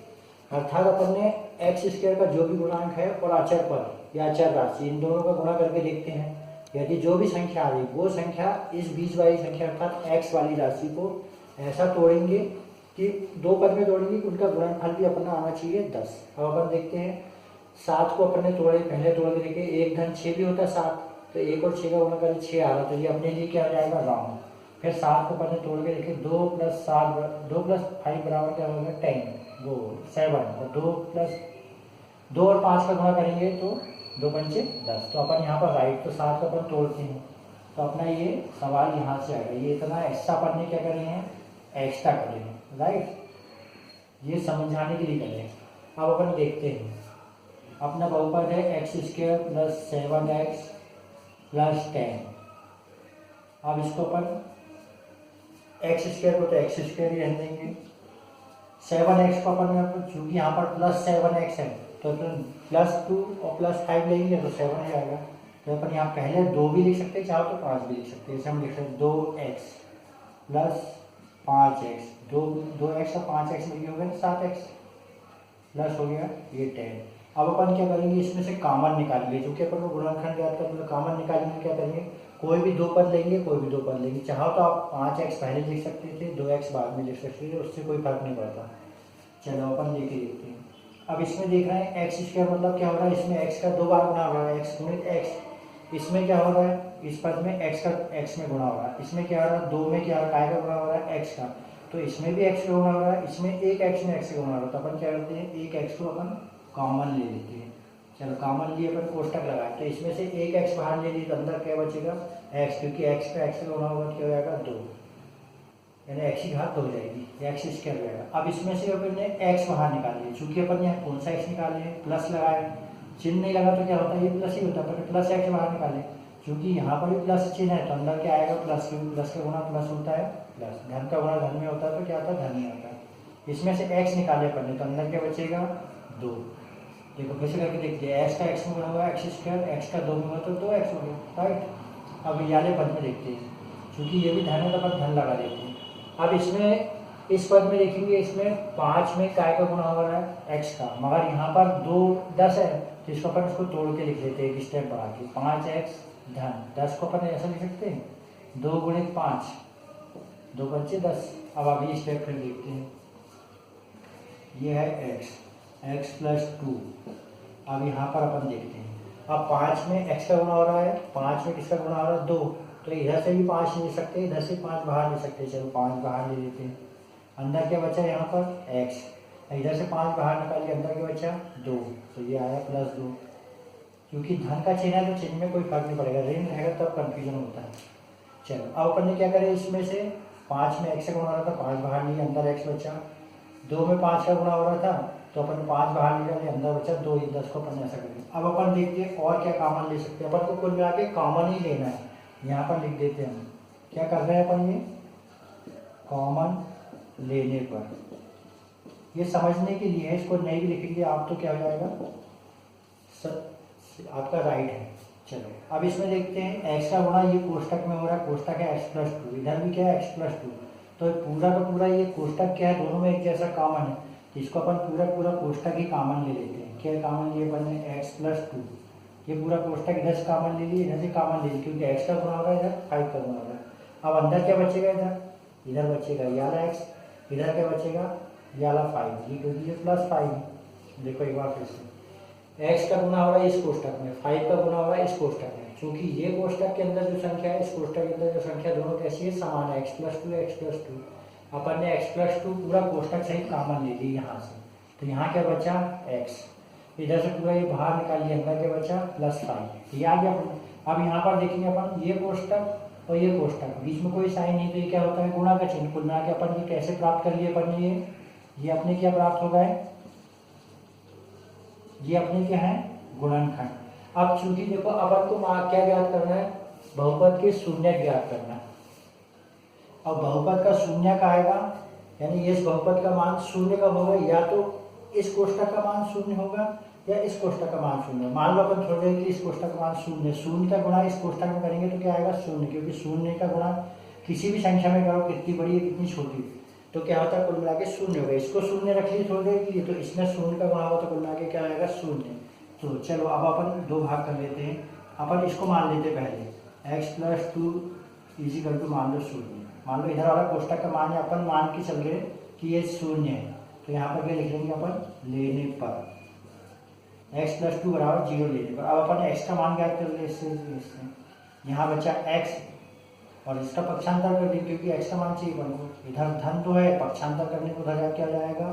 अर्थात अपन ने एक्स स्क्वायर का जो भी गुणांक है और अचर पद या अचर राशि इन दोनों का गुणा करके देखते हैं, यदि जो भी संख्या आ रही वो संख्या इस बीच वाली संख्या अर्थात एक्स वाली राशि को ऐसा तोड़ेंगे कि 2 पद में तोड़ेंगे कि उनका गुणनफल भी अपना आना चाहिए 10। अब अपन देखते हैं 7 को अपन ने तोड़े, पहले तोड़ के देखे, 1 धन 6 भी होता है 7, तो 1 और 6 का गुणा करें 6 आ रहा, तो ये अपने लिए क्या हो जाएगा राउंड। फिर 7 को अपन ने तोड़ के देखे, 2 + 7 2 + 5 बराबर क्या होगा 10, वो 7, और 2 और 5 का गुणा करेंगे तो 2 पंचे 10, तो अपन यहाँ पर राइट, तो 7 को अपन तोड़ते हैं तो अपना ये सवाल यहाँ से आएगा। ये इतना एक्स्ट्रा अपन ने क्या करे हैं, एक्स्ट्रा करे हैं, राइट, ये समझाने के लिए करें। अब अपन देखते हैं अपना बहुपद है x² + 7x + 10। अब इसको अपन x² को तो x² ही रहने देंगे, 7x को अपन चूंकि यहाँ पर +7x है तो +2 और +5 लेंगे तो 7 हो जाएगा। तो अपन यहाँ पहले 2 भी लिख सकते हैं, चाहो तो 5 भी लिख सकते हैं। जैसे हम लिख सकते हैं 2x + 5x, 2x और 5x मिलके हो गया 7x, प्लस हो गया ये 10। अब अपन क्या करेंगे, इसमें से कॉमन निकालेंगे, क्योंकि अपन को गुणनखंड याद करने में कॉमन निकालेंगे। क्या करेंगे, कोई भी 2 पद लेंगे, कोई भी 2 पद लेंगे। चाहो तो आप 5x पहले लिख सकते थे, 2x बाद में लिख सकते थे, उससे कोई फर्क नहीं पड़ता। चलो अपन लेके देखते हैं। अब इसमें देख रहे हैं x² मतलब क्या हो रहा है, इसमें x का 2 बार गुणा हो रहा है, x गुणित x। इसमें क्या हो रहा है, इस पद में x का x में गुणा हो रहा है, इसमें क्या हो रहा है 2 में क्या काय का गुणा हो रहा है x का, तो इसमें भी x का गुणा हो रहा है, इसमें एक x में x का गुणा हो रहा है। तो अपन क्या करते हैं, एक x को अपन कॉमन ले लेते हैं। चलो कॉमन लिए अपन कोष्टक लगाए, तो इसमें से एक x बाहर ले लिए तो अंदर क्या बचेगा x, क्योंकि x का x का गुणा होगा क्या हो जाएगा 2, यानी x की घात 2 हो जाएगी, x² हो जाएगा। अब इसमें से अपन ने x बाहर निकाल लिया, चूंकि अपन यहाँ कौन सा x निकाले हैं, प्लस लगाए, चिन्ह नहीं लगा तो क्या होता है ये प्लस ही होता है, तो प्लस x बाहर निकाले, चूंकि यहाँ पर भी प्लस चिन्ह है तो अंदर क्या आएगा प्लस, क्योंकि प्लस का गुणा प्लस होता है, प्लस धन का गुणा धन में होता है तो क्या आता है धन में आता है। इसमें से x निकाले अपन ने तो अंदर क्या बचेगा 2। देखो कैसे करके देखते हैं, x का x में गुणा हुआ x², x का 2 में हुआ तो 2x हो गया, राइट। अब याले पद में देखते हैं, क्योंकि ये भी धन है तो अपन धन लगा देते हैं। अब इसमें इस पद में देखेंगे, इसमें 5 में काय का गुणा हो रहा है x का, मगर यहाँ पर 2 10 है तो इसको अपन इसको तोड़ के लिख लेते हैं एक स्टेप बढ़ा के, 5x धन 10 को अपन ऐसा लिख सकते हैं 2 गुणित 5, 2 पंचे 10। अब अगली स्टेप फिर देखते हैं, ये है x + 2। अब यहाँ पर अपन देखते हैं, अब 5 में x का गुणा हो रहा है, 5 में किसका गुणा हो रहा है 2, तो इधर से भी 5 ले सकते हैं, इधर से 5 बाहर ले सकते हैं। चलो 5 बाहर ले लेते हैं, अंदर क्या बचा यहाँ पर x, इधर से 5 बाहर निकालिए, अंदर क्या बचा 2, तो ये आया +2। क्योंकि धन का चिन्ह है तो चिन्ह में कोई फर्क नहीं पड़ेगा, ऋण रहेगा तब कंफ्यूजन होता है। चलो अब अपन ने क्या करें, इसमें से 5 में x का गुणा हो रहा था, 5 बाहर लिए, अंदर x बचा, 2 में 5 का गुणा हो रहा था तो अपन 5 बाहर निकाले, अंदर बचा 2, 10 को अपन ऐसा करेंगे। अब अपन देखते हैं और क्या कॉमन ले सकते हैं, अपन को कुल मिला के कॉमन ही लेना है, यहाँ पर लिख देते हैं हम क्या कर रहे हैं अपन, ये कॉमन लेने पर, ये समझने के लिए है, इसको नहीं भी लिखेंगे आप तो क्या हो जाएगा आपका राइट है। चलो अब इसमें देखते हैं x का गुणा ये कोष्टक में हो रहा है, कोष्टक है x + 2, इधर भी क्या है x + 2, तो पूरा का पूरा ये कोष्टक क्या है, दोनों में एक जैसा कॉमन है, तो इसको अपन पूरा कोष्टक ही कॉमन ले लेते हैं। क्या कॉमन लिए अपन ने x + 2, ये पूरा कोष्टक इधर से कॉमन ले लिए, इधर से कॉमन ले लिए, क्योंकि x का गुणा हो रहा है, इधर 5 का गुणा हो रहा है, अब अंदर क्या बचेगा, इधर इधर बचेगा ये वाला एक्स, इधर क्या बचेगा ये वाला 5, ये क्योंकि ये +5। देखो एक बार फिर से एक्स का गुना हो रहा है इस कोष्टक में, 5 का गुना हो रहा है इस कोष्टक में। चूंकि ये कोष्टक के अंदर जो संख्या है, इस कोष्टक के अंदर जो संख्या, दोनों कैसी है, समान है, x+2 अपन ने x+2 पूरा कोष्टक सहित कॉमन ले ली यहाँ से, तो यहाँ क्या बचा x, इधर से पूरा ये बाहर निकालिए, अंदर क्या बचा +5, ये आ गया। अब यहाँ पर देखेंगे अपन ये कोष्टक और ये कोष्टक, बीच में कोई साइन नहीं, तो ये क्या होता है गुणा का चिन्ह। कुल मिला के अपन ये कैसे प्राप्त कर लिए अपन ने, ये अपने क्या प्राप्त हो गए, ये अपने क्या है गुणनखंड। अब चूंकि देखो अपन को क्या ज्ञात करना है, बहुपद के शून्य ज्ञात करना है। अब बहुपद का शून्य का आएगा, यानी इस बहुपद का मान शून्य कब होगा, या तो इस कोष्टक का मान शून्य होगा या इस कोष्टक का मान शून्य। मान लो अपन थोड़ी देर कि इस कोष्टक का मान शून्य, शून्य का गुणा इस कोष्टक में करेंगे तो क्या आएगा शून्य, क्योंकि शून्य का गुणा किसी भी संख्या में करो, कितनी बड़ी है कितनी छोटी, तो क्या होता है कुल मिला के शून्य होगा। इसको शून्य रख लीजिए थोड़ी देर के लिए, तो इसमें शून्य का गुणा होगा तो कुल मिला के क्या आएगा शून्य। तो चलो अब अपन दो भाग कर लेते हैं। अपन इसको मान लेते पहले x+2 = मान लो शून्य। मान लो इधर वाला कोष्टक का मान है, अपन मान के चल रहे कि ये शून्य है, तो यहाँ पर क्या लिख लेंगे अपन लेने पर, x+2 = 0 लेने पर। अब अपन x का मान ज्ञात कर रहे इससे यहाँ बचा x और इसका पक्षांतर कर देंगे, क्योंकि x का मान चाहिए अपन को। इधर धन तो है, पक्षांतर करने को उधर क्या जाएगा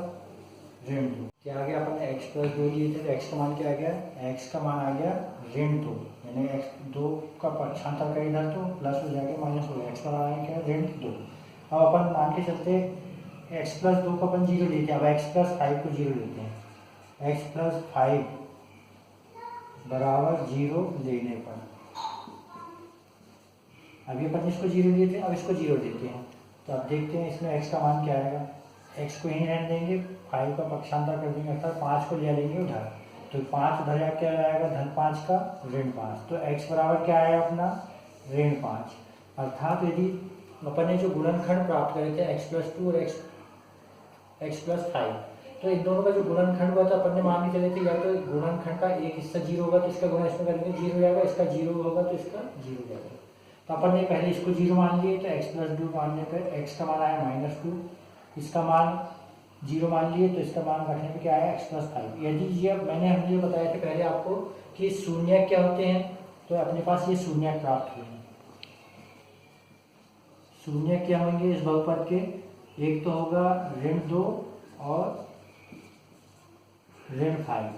ऋण 2। क्या आ गया, अपन ने x+2 लिए थे तो x का मान क्या आ गया, x का मान आ गया ऋण 2, यानी x2 का पक्षांतर कर इधर तो प्लस हो जाएगा माइनस हो जाएगा, x का मान आ गया ऋण 2। अब अपन मान के चलते x+2 को अपन 0 लेते हैं, अब x+5 को 0 लेते हैं, x+5 = 0 लेने पर। अभी अपन इसको 0 लिए थे, अब इसको 0 देते हैं, तो अब देखते हैं इसमें x का मान क्या आएगा। x को यहीं रहने देंगे, 5 का पक्षांतर कर देंगे, अर्थात 5 को ले लेंगे उधर, तो 5 उधर जा क्या आएगा धन 5 का ऋण 5, तो x बराबर क्या आया अपना ऋण 5। अर्थात यदि अपन ने जो गुणनखंड प्राप्त करे थे x+2 और x+5, तो इन दोनों का जो गुणनखंड हुआ था अपन ने मान के चले थे, या तो गुणनखंड का एक हिस्सा 0 होगा तो इसका गुणा इसमें करेंगे 0 जाएगा, इसका 0 होगा तो इसका 0 जाएगा। तो अपन ने पहले इसको 0 मान लिए, तो x+2 मानने पर x का मान आया -2, इसका मान 0 मान लिए, तो इसका मान रखने पे क्या आया x+5। यदि ये हमने बताया था पहले आपको कि शून्य क्या होते हैं, तो अपने पास ये शून्य प्राप्त हुए हैं। शून्य क्या होंगे इस बहुपद के, एक तो होगा ऋण 2 और ऋण 5।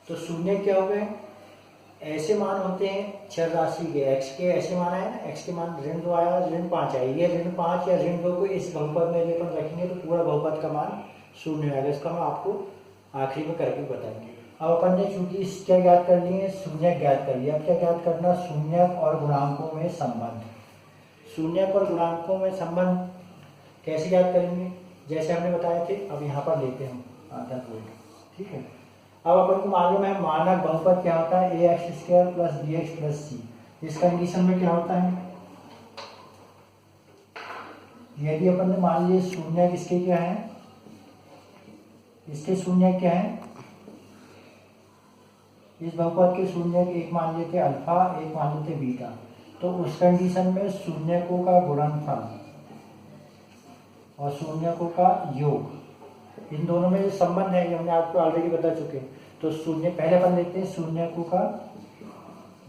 तो शून्य क्या हो गए, ऐसे मान होते हैं चर राशि के, x के ऐसे मान आए ना, x के मान ऋण 2 आया, ऋण 5 आया, ये ऋण 5 या ऋण 2 को इस बहुपद में यदि अपन रखेंगे तो पूरा बहुपद का मान शून्य आएगा। इसका हम आपको आखिरी में करके बताएंगे। अब अपन ने चूंकि क्या ज्ञात कर लिए, शून्य ज्ञात कर लिया, अब क्या ज्ञात करना, शून्य और गुणांकों में संबंध। शून्य और गुणांकों में संबंध कैसे ज्ञात करेंगे, जैसे हमने बताया थे, अब यहाँ पर लेते हैं आधा वोल्ट, ठीक है। अब अपन को मालूम है मानक बहुपद क्या होता है, ax² + bx + c। इस कंडीशन में क्या होता है, यदि अपन ने मान लिए शून्य किसके क्या है, इसके शून्य क्या है, इस बहुपद के शून्य एक मान लेते अल्फा, एक मान लेते बीटा, तो उस कंडीशन में शून्यकों का गुणनफल और शून्यकों का योग, इन दोनों में जो संबंध है ये हमने आपको ऑलरेडी बता चुके हैं। तो शून्य पहले अपन देखते हैं शून्यकों का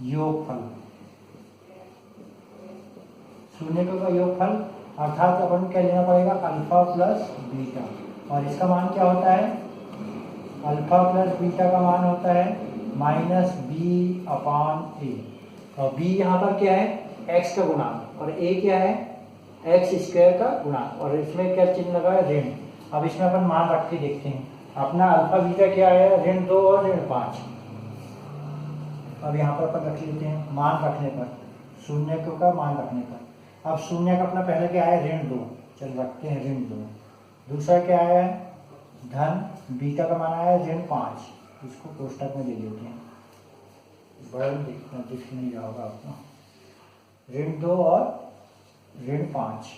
योगफल, शून्यकों का योगफल अर्थात अपन क्या लेना पड़ेगा अल्फा प्लस बीटा, और इसका मान क्या होता है, अल्फा प्लस बीटा का मान होता है -b/a, और b यहाँ पर क्या है x का गुणांक और a क्या है x² का गुणांक, और इसमें क्या चिन्ह लगा है ऋण। अब इसमें अपन मान रख के देखते हैं, अपना अल्फा बीटा क्या है ऋण 2 और ऋण 5। अब यहाँ पर अपन रख लेते हैं मान रखने पर, शून्य का मान रखने पर। अब शून्य का अपना पहले क्या है ऋण 2, चल रखते हैं ऋण 2। दूसरा क्या आया है धन, बीटा का मान आया है ऋण 5, इसको कोष्टक में ले लेते हैं, बड़ा दिख नहीं रहा होगा आपको, ऋण 2 और ऋण 5।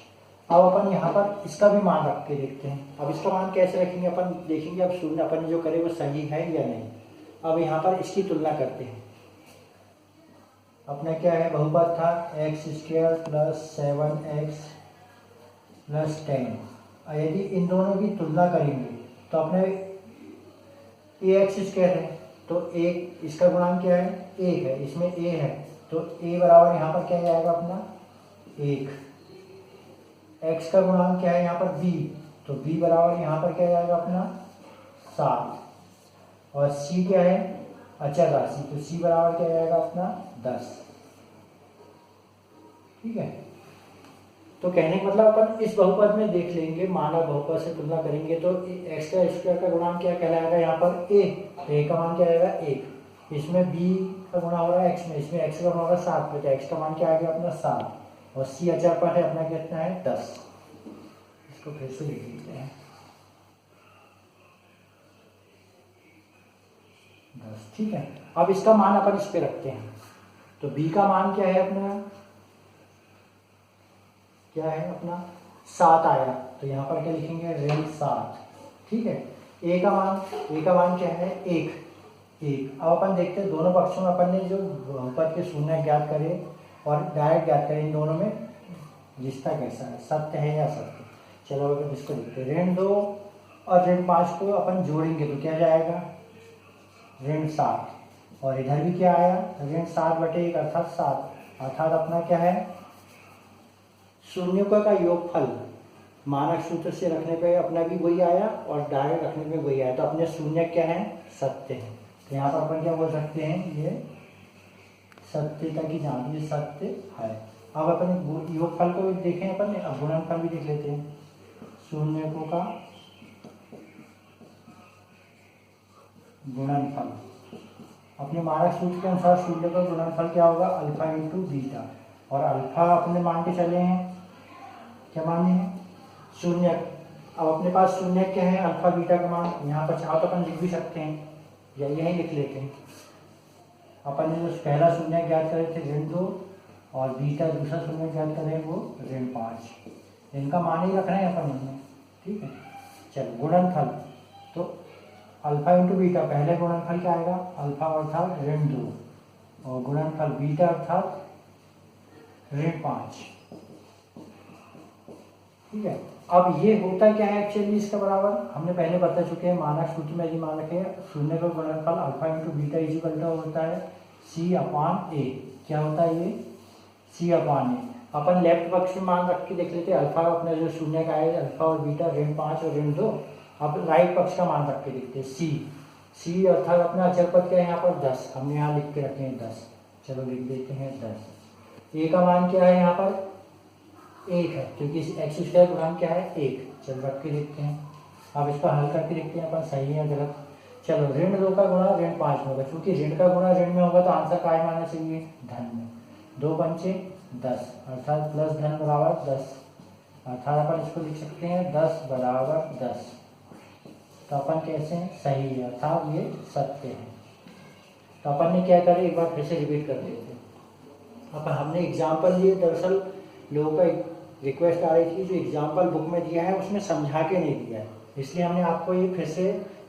अब अपन यहाँ पर इसका भी मान रख के देखते हैं। अब इसका मान कैसे रखेंगे अपन देखेंगे, अब शून्य अपन जो करे वो सही है या नहीं। अब यहाँ पर इसकी तुलना करते हैं, अपना क्या है, बहुपद था x² प्लस 7x प्लस 10। यदि इन दोनों की तुलना करेंगे तो अपने ax² है, तो एक इसका गुणांक क्या है, 1 है, इसमें a है, तो a बराबर यहाँ पर क्या जाएगा अपना 1। x का गुणांक क्या है यहाँ पर b, तो b बराबर यहाँ पर क्या जाएगा अपना 7। और c क्या है, अचर राशि, तो c बराबर क्या जाएगा अपना 10। ठीक है, तो कहने का मतलब अपन इस बहुपद में देख लेंगे, मानव बहुपद से तुलना करेंगे तो x का स्क्वायर का गुणांक क्या कहलाएगा यहाँ पर a का मान क्या आएगा 1, इसमें b का गुणा हो रहा है x में, इसमें x का गुणा हो रहा है 7 में, तो x का मान क्या आ गया अपना 7, और c अचर पर है अपना कितना है 10। इसको फिर से लिख लेते हैं 10। ठीक है, अब इसका मान अपन इस पे रखते हैं, तो b का मान क्या है अपना, क्या है अपना 7 आया, तो यहाँ पर क्या लिखेंगे ऋण 7। ठीक है, a का मान क्या है 1। अब अपन देखते हैं दोनों पक्षों में अपन ने जो बहुपद के शून्य ज्ञात करे और डायरेक्ट ज्ञात करे, इन दोनों में रिश्ता कैसा है, सत्य है या असत्य। चलो अगर इसको देखते हैं, ऋण 2 और ऋण 5 को अपन जोड़ेंगे तो क्या जाएगा ऋण 7, और इधर भी क्या आया ऋण 7/1 अर्थात 7, अर्थात अपना क्या है शून्यों का योगफल। मानक सूत्र से रखने पे अपना भी वही आया और डायरेक्ट रखने पे वही आया, तो अपने शून्य क्या है सत्य है, तो यहाँ पर अपन क्या बोल सकते हैं ये सत्यता की जांच, ये सत्य है। अब अपन योगफल को देखें अपन, अब गुणनफल भी देख लेते हैं। शून्यकों का गुणनफल, अपने मानक सूत्र के अनुसार शून्य का गुणनफल क्या होगा अल्फा इंटू बीटा, और अल्फा अपने मान के चले हैं, क्या माने हैं शून्य। अब अपने पास शून्य क्या है अल्फा बीटा का मान, यहाँ पर चाहो तो अपन लिख भी सकते हैं या यही लिख लेते हैं। अपन ने जो पहला शून्य ज्ञात करे थे ऋण 2, और बीटा दूसरा शून्य ज्ञात करे वो ऋण 5, इनका मान ही रखना है अपन इसमें। ठीक है, चलो गुणनफल, तो अल्फा इंटू बीटा, पहले गुणनफल क्या आएगा अल्फा अर्थात ऋण 2, और गुणनफल बीटा अर्थात ऋण 5। ठीक है, अब ये होता क्या है एक्चुअली इसका बराबर, हमने पहले बता चुके हैं मानक सूत्र में यदि मान रखे शून्य का गुणनफल alpha into beta equal to होता है c/a। क्या होता है ये c/a। अपन लेफ्ट पक्ष में मान रख के देख लेते हैं, अल्फा अपना जो शून्य का है अल्फा और बीटा ऋण 5 और ऋण 2। अब राइट पक्ष का मान रख के देखते हैं c अर्थात अपना अचर पद क्या है यहाँ पर 10, हमने यहाँ लिख के रखे हैं 10, चलो लिख देते हैं 10। a का मान क्या है यहाँ पर 1 है, क्योंकि x² गुणांक क्या है 1, चलो रख के देखते हैं। अब इसको हल करके देखते हैं अपन सही है गलत। चलो ऋण 2 का गुणा ऋण 5 में होगा, क्योंकि ऋण का गुणा ऋण में होगा तो आंसर काय में आना चाहिए धन में। 2 पंचे 10 अर्थात प्लस धन बराबर 10, अर्थात अपन इसको लिख सकते हैं 10 बराबर 10। तो अपन कैसे हैं सही है, अर्थात ये सत्य है। तो अपन ने क्या करें एक बार फिर से रिपीट कर देते हैं। अपन हमने एग्जाम्पल लिए, दरअसल लोगों का रिक्वेस्ट आ रही थी जो एग्जाम्पल बुक में दिया है उसमें समझा के नहीं दिया है, इसलिए हमने आपको ये फिर से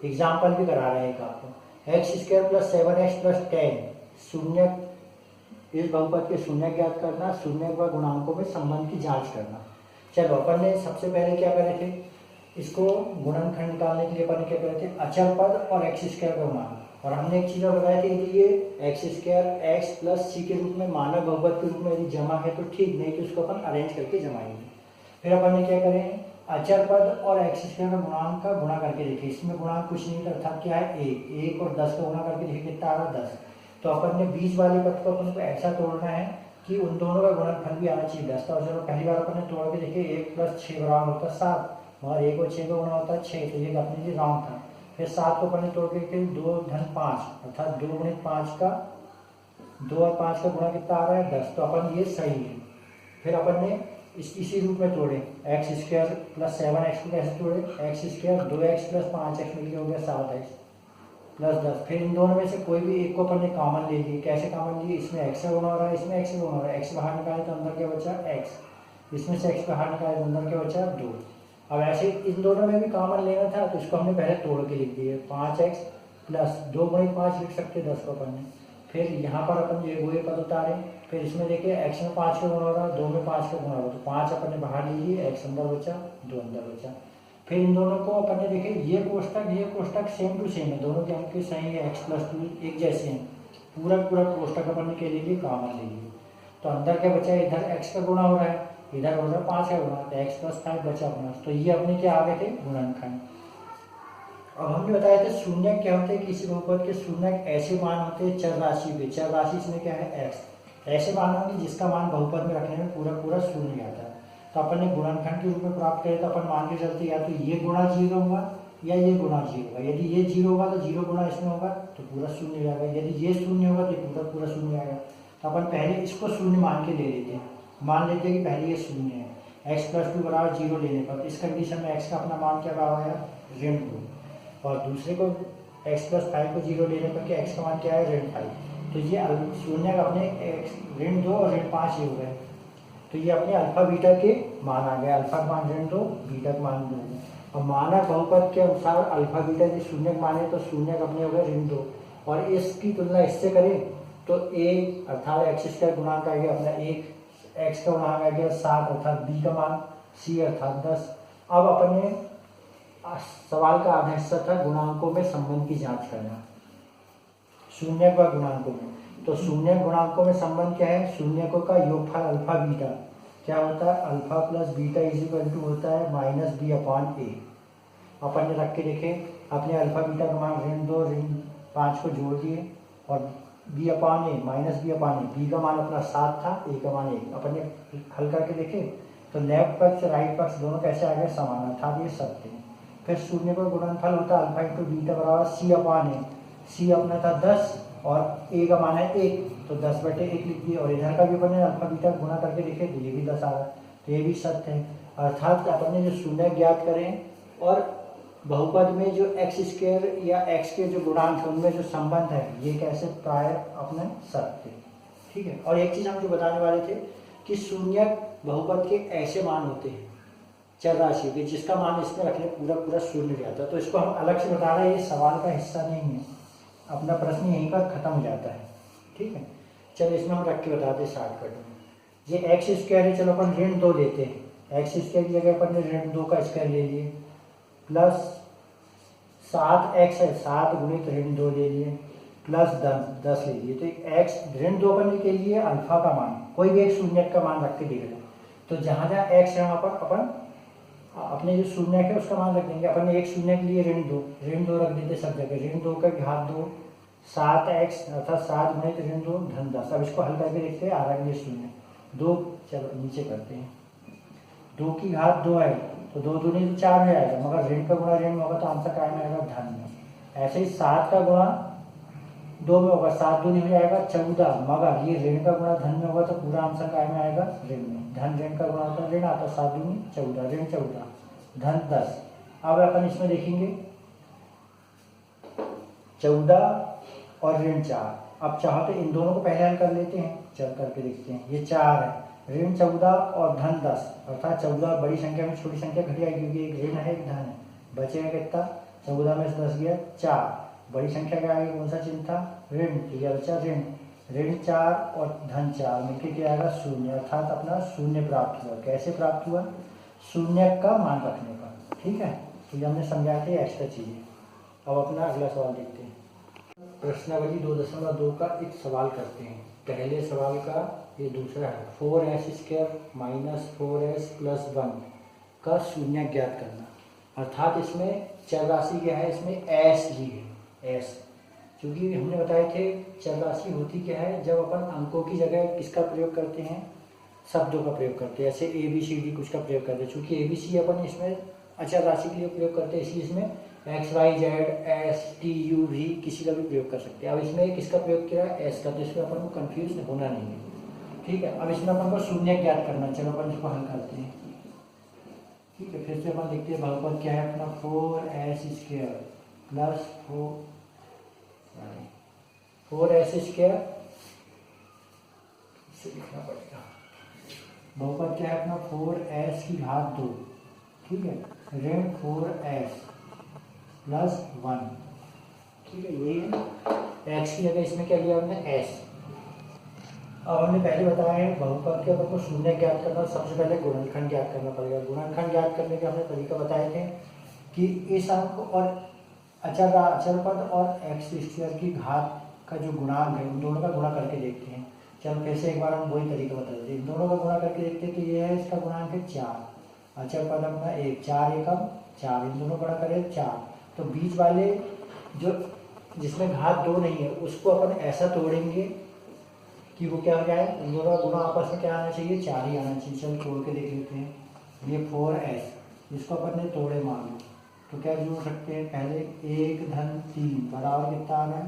एग्जाम्पल भी करा रहे हैं आपको। x² प्लस 7x प्लस 10 शून्य, इस बहुपद के शून्य ज्ञात करना, शून्य व गुणांकों में संबंध की जांच करना। चलो अपन ने सबसे पहले क्या करे थे, इसको गुणनखंड निकालने के लिए अपन क्या करे थे अचर पद और x² का मान, और हमने एक चीज़ और बताया थी कि ये x² x प्लस c के रूप में मानक बहुपद के रूप में यदि जमा है तो ठीक, नहीं तो इसको अपन अरेंज करके जमाएंगे। फिर अपन ने क्या करें अचर पद और x² का गुणांक का गुणा करके देखे, इसमें गुणांक कुछ नहीं अर्थात क्या है 1 और 10 का गुणा करके देखे कितना आ रहा 10। तो अपन ने बीच वाले पद को अपन को ऐसा तोड़ना है कि उन दोनों का गुणनफल भी आना चाहिए 10 का। और चलो पहली बार अपन ने तोड़ के देखे 1 प्लस 6 बराबर होता है 7, और 1 और 6 का गुणा होता है 6, तो ये अपने लिए रॉन्ग था। फिर 7 को अपन ने तोड़ के देखे 2 धन 5 अर्थात 2 गुणित 5 का 2 और 5 का गुणा कितना आ रहा है 10, तो अपन ये सही है। फिर अपन ने इसी रूप में तोड़े x² प्लस 7x को कैसे तोड़े x² 2x प्लस 5x मिलकर हो गया 7x प्लस 10। फिर इन दोनों में से कोई भी एक को अपन ने कॉमन ले लिए, कैसे कॉमन लिए इसमें x का गुणा हो रहा है इसमें x का गुणा हो रहा है, x बाहर निकाले तो अंदर क्या बचा x, इसमें से x बाहर निकाले तो अंदर क्या बचा 2। अब ऐसे इन दोनों में भी कॉमन लेना था तो इसको हमने पहले तोड़ के लिख दिए 5x प्लस 2 गुणित 5 लिख सकते 10 को अपन ने फिर यहाँ पर अपन ये पद उतारे, फिर इसमें देखिए x में 5 का गुणा हो रहा है, 2 में 5 का गुणा हो रहा है, तो 5 अपन ने बाहर ले लिए, x अंदर बचा, 2 अंदर बचा। फिर इन दोनों को अपन ने देखे ये कोष्टक सेम टू सेम है, दोनों के अंक सही है, x+2 एक जैसे हैं, पूरा कोष्टक अपन ने के लिए कॉमन ले लिए। तो अंदर क्या बचा, इधर x का गुणा हो रहा है, इधर हो रहा है 5 का गुणा, तो x+5 बचा अपना। तो ये अपने क्या आ गए थे, गुणनखंड। अब हमने बताया था शून्यक क्या होते हैं, किसी बहुपद के शून्यक ऐसे मान होते हैं चर राशि के, चर राशि इसमें क्या है x, ऐसे मान होंगे जिसका मान बहुपद में रखने में पूरा शून्य आता है। तो अपन ने गुणनखंड के रूप में प्राप्त करे, तो अपन मान के चलते या तो ये गुणा 0 होगा या ये गुणा 0 होगा। यदि ये 0 होगा तो 0 गुणा इसमें होगा तो पूरा शून्य जाएगा, यदि ये शून्य होगा तो पूरा शून्य आएगा। तो अपन पहले इसको शून्य मान के ले लेते हैं, मान लेते हैं कि पहले ये शून्य है, x+2 बराबर 0 लेने पर इस कंडीशन में x का अपना मान क्या रहा है, ऋण 2, और दूसरे को x+5 को 0 लेने पर क्या x का मान क्या है, ऋण 5। तो ये शून्य का अपने ऋण 2 और ऋण 5 ये हो गए। तो ये अपने अल्फा बीटा के मान आ गए, अल्फा का मान ऋण 2, बीटा का मान 2। और मानक बहुपद के अनुसार अल्फा बीटा के शून्य माने तो शून्य अपने हो गए ऋण 2, और इसकी तुलना इससे करें तो a अर्थात x² गुणांक आ गया अपना 1, x का गुणांक आ गया 7 अर्थात b का मान, c अर्थात 10। अब अपने सवाल का आधा हिस्सा था गुणांकों में संबंध की जांच करना, शून्य व गुणांकों में। तो शून्य गुणांकों में संबंध क्या है, शून्यकों का योगफल अल्फा बीटा क्या होता है, अल्फा प्लस बीटा = होता है -b/a। अपन ने रख के देखे, अपने अल्फा बीटा का मान ऋण 2 ऋण 5 को जोड़ दिए, और b/a -b/a, b का मान अपना 7 था, a का मान 1। अपन ने हल करके देखे तो लेफ्ट पक्ष राइट पक्ष दोनों कैसे आ गए, समान, अर्थात ये सत्य है। फिर शून्य का गुणनफल होता है अल्फा × बीटा बराबर c/a, c अपना था 10 और a का मान है 1, तो 10/1 लिख दिए। और इधर का भी अपन ने अल्फा बीटा गुणा करके देखे तो ये भी 10 आ रहा है, तो ये भी सत्य है। अर्थात अपन ने जो शून्य ज्ञात करें और बहुपद में जो x² या x के जो गुणांक है उनमें जो संबंध है ये कैसे प्राय अपने सत्य, ठीक है। और एक चीज़ हम जो बताने वाले थे कि शून्य बहुपद के ऐसे मान होते हैं चर राशि के जिसका मान इसमें रखने पूरा शून्य जाता है। तो इसको हम अलग से बता रहे हैं, ये सवाल का हिस्सा नहीं है, अपना प्रश्न यहीं पर खत्म हो जाता है, ठीक है। चलो इसमें हम रख के बताते हैं शॉर्टकट में। ये x² है, चलो अपन ऋण 2 लेते हैं, x² की जगह अपन ने ऋण 2 का स्क्वायर ले लिए, प्लस 7x है, 7 गुणित ऋण 2 ले लिए, प्लस 10 ले लिए। तो x ऋण 2 करने के लिए अल्फा का मान कोई भी एक शून्य का मान रख के देख लें, तो जहाँ जहाँ x है वहाँ पर अपन अपने जो शून्य है उसका मान रख देंगे। अपन ने एक शून्य के लिए ऋण 2 रख देते सब जगह, ऋण 2 का घात 2, 7x अर्थात 7 गुणित ऋण 2 धन 10। अब इसको हल करके देखते हैं, आ रहा है ये शून्य 2, चलो नीचे करते हैं, 2 की घात 2 है तो 2 दूनी 4 में आएगा, मगर ऋण का गुणा ऋण में होगा तो आंसर क्या में आएगा, धन में। ऐसे ही 7 का गुणा 2 में होगा, 7 दूनी हो जाएगा 14, मगर ये ऋण का गुणा धन में होगा तो पूरा आंसर क्या में आएगा, ऋण में। धन ऋण का गुणा होता है ऋण, आता 7 दूनी 14, ऋण 14 धन 10। अब अपन इसमें देखेंगे 14 और ऋण 4। अब चाहो तो इन दोनों को पहले हल कर लेते हैं, चल करके देखते हैं। ये 4 है, ऋण 14 और धन 10, अर्थात 14 बड़ी संख्या में छोटी संख्या घट जाएगी क्योंकि एक ऋण है एक धन है, बचेगा कितना, 14 में से 10 गया 4, बड़ी संख्या के आगे कौन सा चिन्ह था, ऋण, तो यह बचा ऋण 4 और धन 4 मिलकर क्या आएगा, शून्य, अर्थात अपना शून्य प्राप्त हुआ। कैसे प्राप्त हुआ, शून्य का मान रखने पर, ठीक है। तो ये हमने समझा थे एक्स्ट्रा चीजें। अब अपना अगला सवाल देखते हैं, प्रश्नावली 2.2 का एक सवाल करते हैं। पहले सवाल का ये दूसरा है, 4s² - 4s + 1 का शून्य ज्ञात करना। अर्थात इसमें चर राशि क्या है, इसमें s ही है, s, क्योंकि हमने बताए थे चर राशि होती क्या है, जब अपन अंकों की जगह किसका प्रयोग करते हैं, शब्दों का प्रयोग करते हैं। ऐसे ABCD कुछ का प्रयोग करते हैं, चूँकि ABC अपन इसमें अचर राशि के लिए प्रयोग करते हैं, इसलिए इसमें x, y, z, s, t, u, v किसी का भी प्रयोग कर सकते हैं। अब इसमें किसका प्रयोग किया है, s का, तो इसमें अपन को कंफ्यूज होना नहीं है, ठीक है। अब इसमें अपन को शून्य ज्ञात करना, चलो अपन इसको हल करते हैं, ठीक है। फिर से अपन देखते हैं बहुपद क्या है अपना, 4s² + 4s², इसे लिखना पड़ेगा। बहुपद क्या है अपना, 4s की घात 2, ठीक है, ऋण 4s + 1, ठीक है, यही है। एक्स की जगह इसमें क्या लिया हमने, एस। अब हमने पहले बताया है बहुपद के अपन को शून्य ज्ञात करना, सबसे पहले गुणनखंड ज्ञात करना पड़ेगा। गुणनखंड ज्ञात करने के हमने तरीका बताए थे कि इस अंक और अचर पद और एक्स स्क्वायर की घात का जो गुणांक है उन दोनों का गुणा करके देखते हैं। चलो फिर से एक बार हम वही तरीका बता देते हैं, इन दोनों का गुणा करके देखते हैं। तो ये है, इसका गुणांक है 4, अचर पद अपना 1, 4 एकम 4, इन दोनों गुणा करें 4। तो बीच वाले जो जिसमें घात 2 नहीं है उसको अपन ऐसा तोड़ेंगे कि वो क्या हो जाए, इन दोनों का गुणा आपस में क्या आना चाहिए, 4 ही आना चाहिए। चलो तोड़ के देख लेते हैं। ये 4s, इसको अपन ने तोड़े मान लो तो क्या जोड़ सकते हैं, पहले 1 धन 3 बराबर कितना आ रहा है,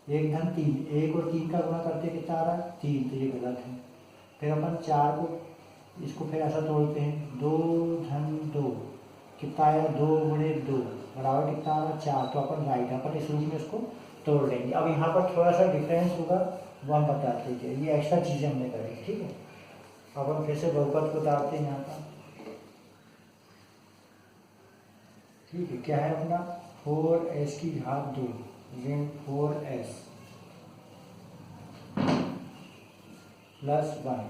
1 धन 3, 1 और 3 का गुणा करते कितना आ रहा है, 3, तो ये गलत है। फिर अपन 4 को इसको फिर ऐसा तोड़ते हैं, 2 धन 2 कितना आया, 2 गुणे 2 बराबर कितना आ रहा है, 4, तो अपन राइट, अपन इस रूप में इसको तोड़ लेंगे। अब यहाँ पर थोड़ा सा डिफरेंस होगा वो हम बताते हैं, ये एक्स्ट्रा चीज़ें हमने करी, ठीक है। अब हम फिर से बहुपद को उतारते हैं यहाँ पर, ठीक है। क्या है अपना 4s की घात 2 ऋण 4s प्लस 1।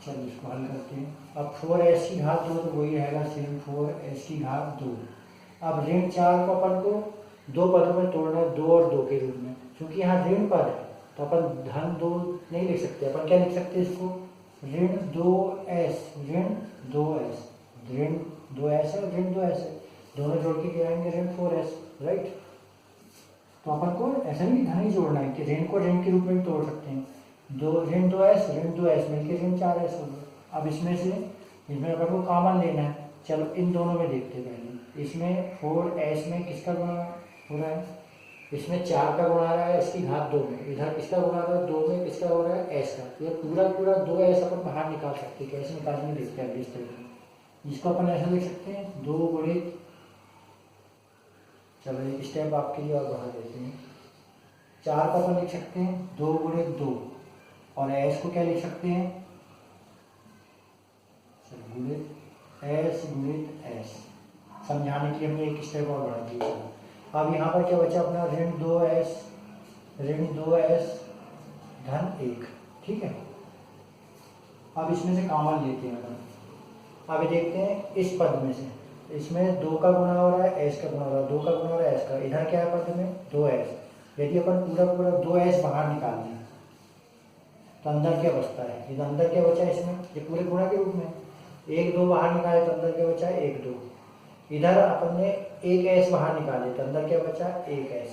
चलो इसको हल करते हैं। अब 4s की घात 2 तो वही रहेगा सेम 4s की घात 2। अब ऋण 4 को अपन को दो पदों में तोड़ना है, 2 और 2 के रूप में। क्योंकि यहाँ ऋण पद है तो अपन धन 2 नहीं लिख सकते, अपन क्या लिख सकते हैं इसको, ऋण 2s, ऋण 2s, ऋण 2s है, ऋण 2s है, दोनों जोड़ के क्या आएंगे, ऋण 4s, राइट। तो अपन को ऐसा नहीं धन ही जोड़ना है कि ऋण को ऋण के रूप में भी तोड़ सकते हैं। ऋण 2s मिलकर ऋण 4s हो गया। अब इसमें अपन को कॉमन लेना है। चलो इन दोनों में देखते हैं पहले। इसमें 4s में किसका गुणा हो रहा है, इसमें 4 का गुणा आ रहा है इसकी घात 2 में, इधर किसका गुणा आ रहा है 2 में, किसका हो रहा है s का। तो ये पूरा 2s अपन बाहर निकाल सकते हैं। कैसे निकालेंगे देखते हैं इस तरीके। इसको अपन ऐसा लिख सकते हैं 2 गुणित, चलो एक स्टेप आपके लिए और बढ़ा देते हैं, 4 का अपन लिख सकते हैं 2 गुणित 2 और s को क्या लिख सकते हैं, चलो गुणित s गुणित s। समझाने के लिए हमने एक स्टेप और बढ़ा दिया। अब यहाँ पर क्या बचा अपना ऋण 2s धन 1, ठीक है। अब इसमें से कॉमन लेते हैं अपन। अब देखते हैं इस पद में से, इसमें 2 का गुणा हो रहा है s का गुणा हो रहा है, 2 का गुणा हो रहा है s का, इधर क्या है पद में 2s। यदि अपन पूरा 2s बाहर निकाल दें तो अंदर क्या बचता है, इधर अंदर क्या बचा है इसमें, ये पूरे गुणा के रूप में 1 2 बाहर निकाले तो अंदर क्या बचा है 1 2। इधर अपन ने 1s बाहर निकाले तो अंदर क्या बचा 1s,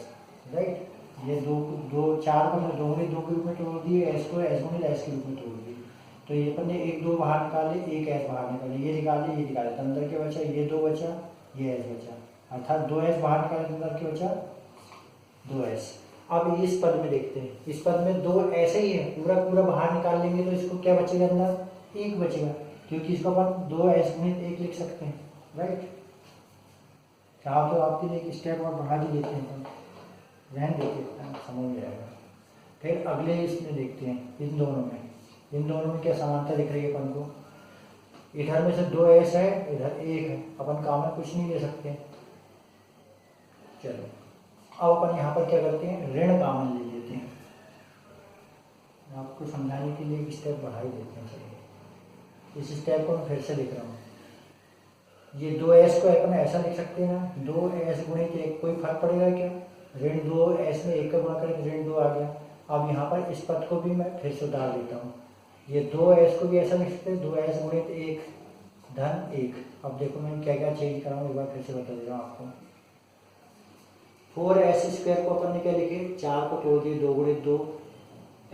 राइट। ये 2 4 को 2 गुणित 2 के रूप में तोड़ दिए, s को s गुणित s के रूप में तोड़ दिए। तो ये अपन ने 1 2 बाहर निकाले, 1s बाहर निकाले, ये निकाले ये निकाले तो अंदर क्या बचा, ये 2 बचा, ये s बचा, अर्थात 2s बाहर निकाले तो अंदर क्या बचा 2s। अब इस पद में देखते हैं, इस पद में 2 ऐसे ही है, पूरा बाहर निकाल लेंगे तो इसको क्या बचेगा, अंदर 1 बचेगा, क्योंकि इसको अपन 2s गुणित 1 लिख सकते हैं, राइट। चाहो तो आपके लिए एक स्टेप और बढ़ा भी देते हैं, रहने देते हैं, समझ में आएगा। फिर अगले इसमें देखते हैं, इन दोनों में क्या समानता दिख रही है अपन को। इधर में से 2s है, इधर 1 है, अपन कॉमन कुछ नहीं ले सकते। चलो अब अपन यहाँ पर क्या करते हैं, ऋण कॉमन ले लेते हैं। आपको समझाने के लिए एक स्टेप बढ़ा ही देते हैं। चलिए इस स्टेप को मैं फिर से लिख रहा हूँ। ये 2s को अपन ऐसा लिख सकते हैं ना, 2s गुणित 1, कोई फर्क पड़ेगा क्या, ऋण 2s में 1 का गुणा करें तो ऋण 2 आ गया। अब यहाँ पर इस पद को भी मैं फिर से उतार देता हूँ, ये 2s को भी ऐसा लिख सकते हैं 2s गुणित 1 धन 1। अब देखो मैं क्या चेंज कर रहा हूँ, एक बार फिर से बता दे रहा हूँ आपको। 4s स्क्वायर को अपन ने क्या लिखे, 4 को तोड़ दिए 2 गुणित 2,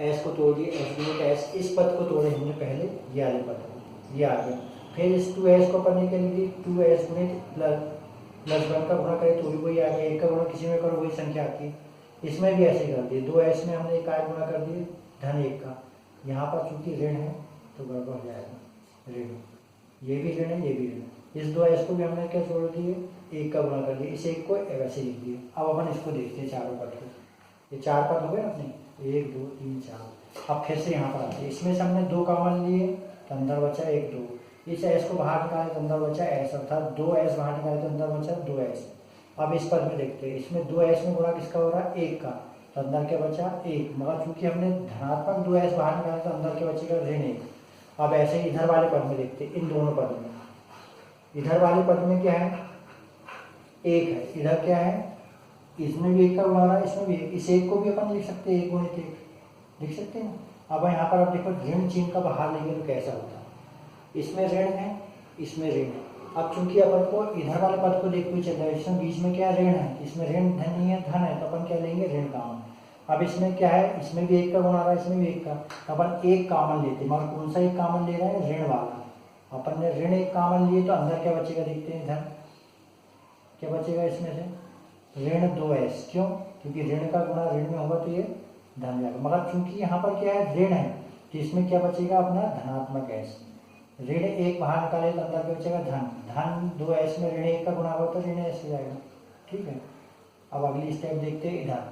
s को तोड़ दिए s गुणित s, इस पद को तोड़े हमने पहले, ये वाले पद को, ये आ गया। फिर इस 2s को अपन ने क्या लिखी, 2s गुणित प्लस 1 का गुणा करें तो भी वही आ गया, 1 का गुणा किसी में करो वही संख्या आती है। इसमें भी ऐसे कर दिए, 2s में हमने 1 का गुणा कर दिए धन 1 का, यहाँ पर चूंकि ऋण है तो गड़बड़ हो जाएगा, ऋण, ये भी ऋण है ये भी ऋण। इस 2s को भी हमने क्या छोड़ दिए, 1 का गुणा कर दिया, इस 1 को वैसे लिख दिए। अब अपन इसको देखते हैं चारों पद को, ये 4 पद हो गए अपने, 1 2 3 4। अब फिर से यहाँ पर आते हैं, इसमें से हमने 2 कॉमन लिए तो अंदर बचा 1 2, इस s को बाहर निकाले तो अंदर बचा s, अर्थात 2s बाहर निकाले तो अंदर बचा 2s। अब इस पद में देखते हैं, इसमें 2s में गुणा किसका हो रहा है, 1 का, तो अंदर क्या बचा 1, मगर चूंकि हमने धनात्मक 2s बाहर निकाला तो अंदर क्या बचेगा ऋण 1। अब ऐसे ही इधर वाले पद में देखते हैं, इन दोनों पद में, इधर वाले पद में क्या है 1 है, इधर क्या है, इसमें भी 1 का गुणा हो रहा है, इसमें भी 1, इस 1 को भी अपन लिख सकते हैं 1 गुणित 1, लिख सकते हैं ना। अब यहाँ पर आप देखो ऋण चिन्ह का बाहर लेंगे तो कैसा होता है, इसमें ऋण है, इसमें ऋण है। अब चूंकि अपन को इधर वाले पद को देखते हुए चल रहा है, इसमें बीच में क्या ऋण है, इसमें ऋण धन नहीं है, धन है, तो अपन क्या लेंगे ऋण कॉमन। अब इसमें क्या है, इसमें भी 1 का गुणा आ रहा है, इसमें भी 1 का, तो अपन 1 कॉमन लेते हैं, मगर कौन सा 1 कॉमन ले रहे हैं, ऋण वाला। अपन ने ऋण 1 कॉमन लिए तो अंदर क्या बचेगा देखते हैं, धन क्या बचेगा इसमें से, ऋण 2s, क्यों, क्योंकि ऋण का गुणा ऋण में होगा तो ये धन जाएगा, मगर चूंकि यहाँ पर क्या है ऋण है तो इसमें क्या बचेगा अपना धनात्मक s, ऋण 1 बाहर निकाले तो अंदर क्या बचेगा धन, धन 2s में ऋण 1 का गुणा होगा तो ऋण s हो जाएगा। ठीक है, अब अगली स्टेप देखते हैं, इधर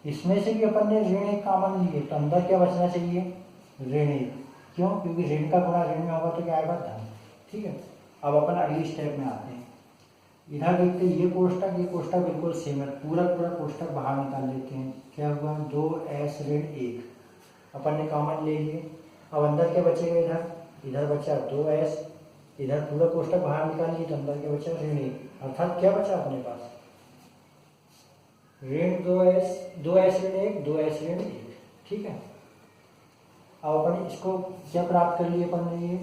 इसमें से भी अपन ने ऋण 1 कॉमन लिए तो अंदर क्या बचना चाहिए ऋण 1, क्यों, क्योंकि ऋण का गुणा ऋण में होगा तो क्या आएगा धन। ठीक है, अब अपन अगली स्टेप में आते हैं, इधर देखते हैं ये कोष्टक बिल्कुल सेम है, पूरा कोष्टक बाहर निकाल लेते हैं, क्या हुआ 2s ऋण 1 अपन ने कॉमन ले लिए। अब अंदर क्या बचेगा, इधर बचा 2s, इधर पूरा कोष्टक बाहर निकाल लिए तो अंदर क्या बचा ऋण 1, अर्थात क्या बचा अपने पास ऋण 2s ऋण 1, 2s ऋण 1। ठीक है, अब अपन इसको क्या प्राप्त कर लिए, अपन ने ये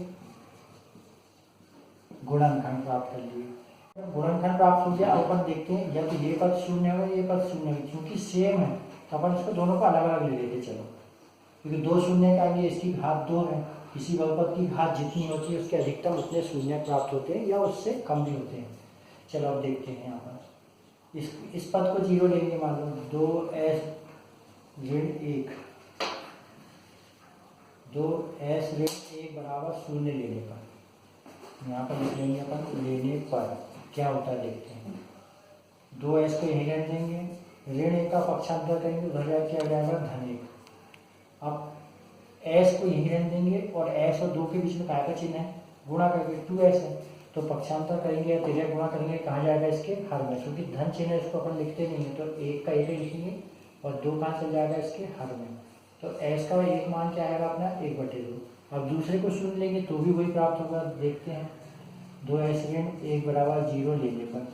गुणनखंड प्राप्त कर लिए, गुणनखंड प्राप्त हो गया। अब अपन देखते हैं या तो ये पद शून्य है, ये पद शून्य है, क्योंकि सेम है तो अपन इसको दोनों को अलग अलग ले लेते चलो, क्योंकि 2 शून्य के आगे इसकी घात 2 है, किसी बहुपद की घात जितनी होती है उसके अधिकतम उतने शून्य प्राप्त होते हैं या उससे कम भी होते हैं। चलो अब देखते हैं, यहाँ पर इस पद को 0 लेंगे, मान लो 2s ऋण 1, 2s ऋण 1 बराबर 0 लेने पर, यहाँ पर लिख लेंगे अपन लेने पर क्या होता है देखते हैं, 2s को यहीं रख देंगे, ऋण 1 का पक्षांतर करेंगे उधर क्या हो जाएगा धन 1। अब s को यहीं रख देंगे और s और 2 के बीच में काय का चिन्ह है, गुणा करके 2s है, तो पक्षांतर करेंगे या तिर्यक गुणा करेंगे कहाँ जाएगा इसके हर में, क्योंकि धन चिन्ह है इसको अपन लिखते नहीं है, तो 1 का 1 लिखेंगे और 2 कहाँ चल जाएगा इसके हर में, तो s का 1 मान क्या आएगा अपना 1/2। अब दूसरे को शून्य लेंगे तो भी वही प्राप्त होगा, देखते हैं 2s ऋण 1 बराबर 0 लेने पर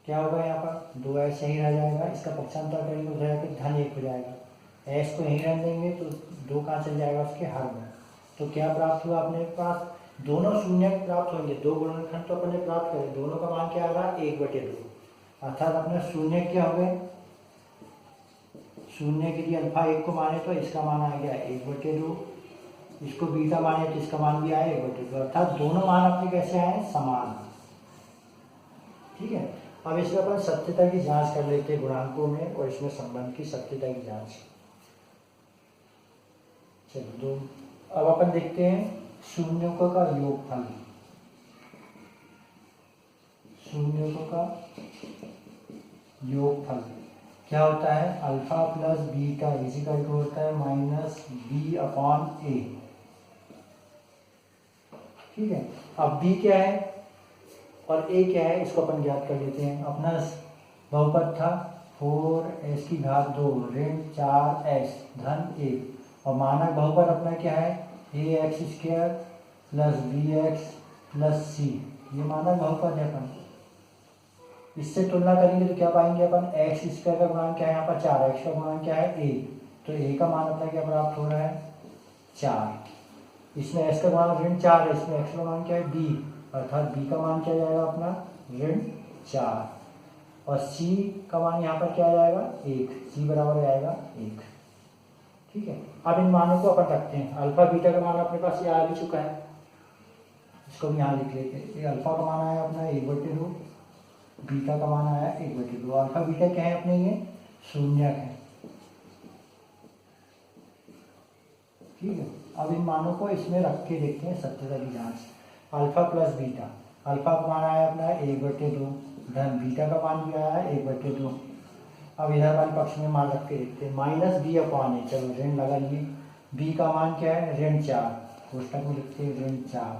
क्या होगा, यहाँ पर 2s यहीं रह जाएगा, इसका पक्षांतर करेंगे उधर जाकर धन 1 हो जाएगा, s को यहीं रख देंगे तो 2 कहाँ चल जाएगा उसके हर में, तो क्या प्राप्त हुआ अपने पास, दोनों शून्य प्राप्त होंगे, 2 गुणनखंड तो अपने प्राप्त करें, दोनों का मान क्या आ रहा है 1/2, अर्थात अपने शून्य क्या हो गए, शून्य के लिए अल्फा 1 को माने तो इसका मान आ गया 1/2, इसको बीटा माने तो इसका मान भी आए 1/2, अर्थात दोनों मान अपने कैसे आए समान। ठीक है, अब इसमें अपन सत्यता की जांच कर लेते हैं गुणांकों में और इसमें संबंध की सत्यता की जांच। चलो अब अपन देखते हैं शून्यों का योगफल, शून्यों का योगफल क्या होता है, alpha plus beta is equal to होता है -b/a। ठीक है, अब b क्या है और a क्या है इसको अपन ज्ञात कर लेते हैं। अपना बहुपद था 4s की घात 2 ऋण 4s धन 1 और मानक बहुपद अपना क्या है ax² plus bx plus c, ये मानक बहुपद है। अपन इससे तुलना करेंगे तो क्या पाएंगे अपन, x² का गुणांक क्या है यहाँ पर 4, x का गुणांक क्या है a, तो a का मान अपना क्या प्राप्त हो रहा है 4, इसमें s का मान ऋण 4 है, इसमें x का मान क्या है b, अर्थात b का मान क्या जाएगा अपना ऋण 4 और c का मान यहाँ पर क्या आ जाएगा 1, c बराबर आएगा 1। ठीक है, अब इन मानों को अपन रखते हैं, अल्फा बीटा का मान अपने पास ये आ भी चुका है, इसको भी यहाँ लिख लेते हैं। ये अल्फा का मान आया अपना 1/2, बीटा का मान आया 1/2, अल्फा बीटा क्या है अपने ये शून्यक है। ठीक है, अब इन मानों को इसमें रख के देखते हैं सत्यता की जांच। अल्फा प्लस बीटा, अल्फा का मान आया अपना 1/2 धन बीटा का मान भी आया 1/2। अब इधर वाले पक्ष में मान रख के देखते हैं -b/a, चलो ऋण लगा लिए, b का मान क्या है ऋण 4, कोष्टक में लिखते हैं ऋण 4,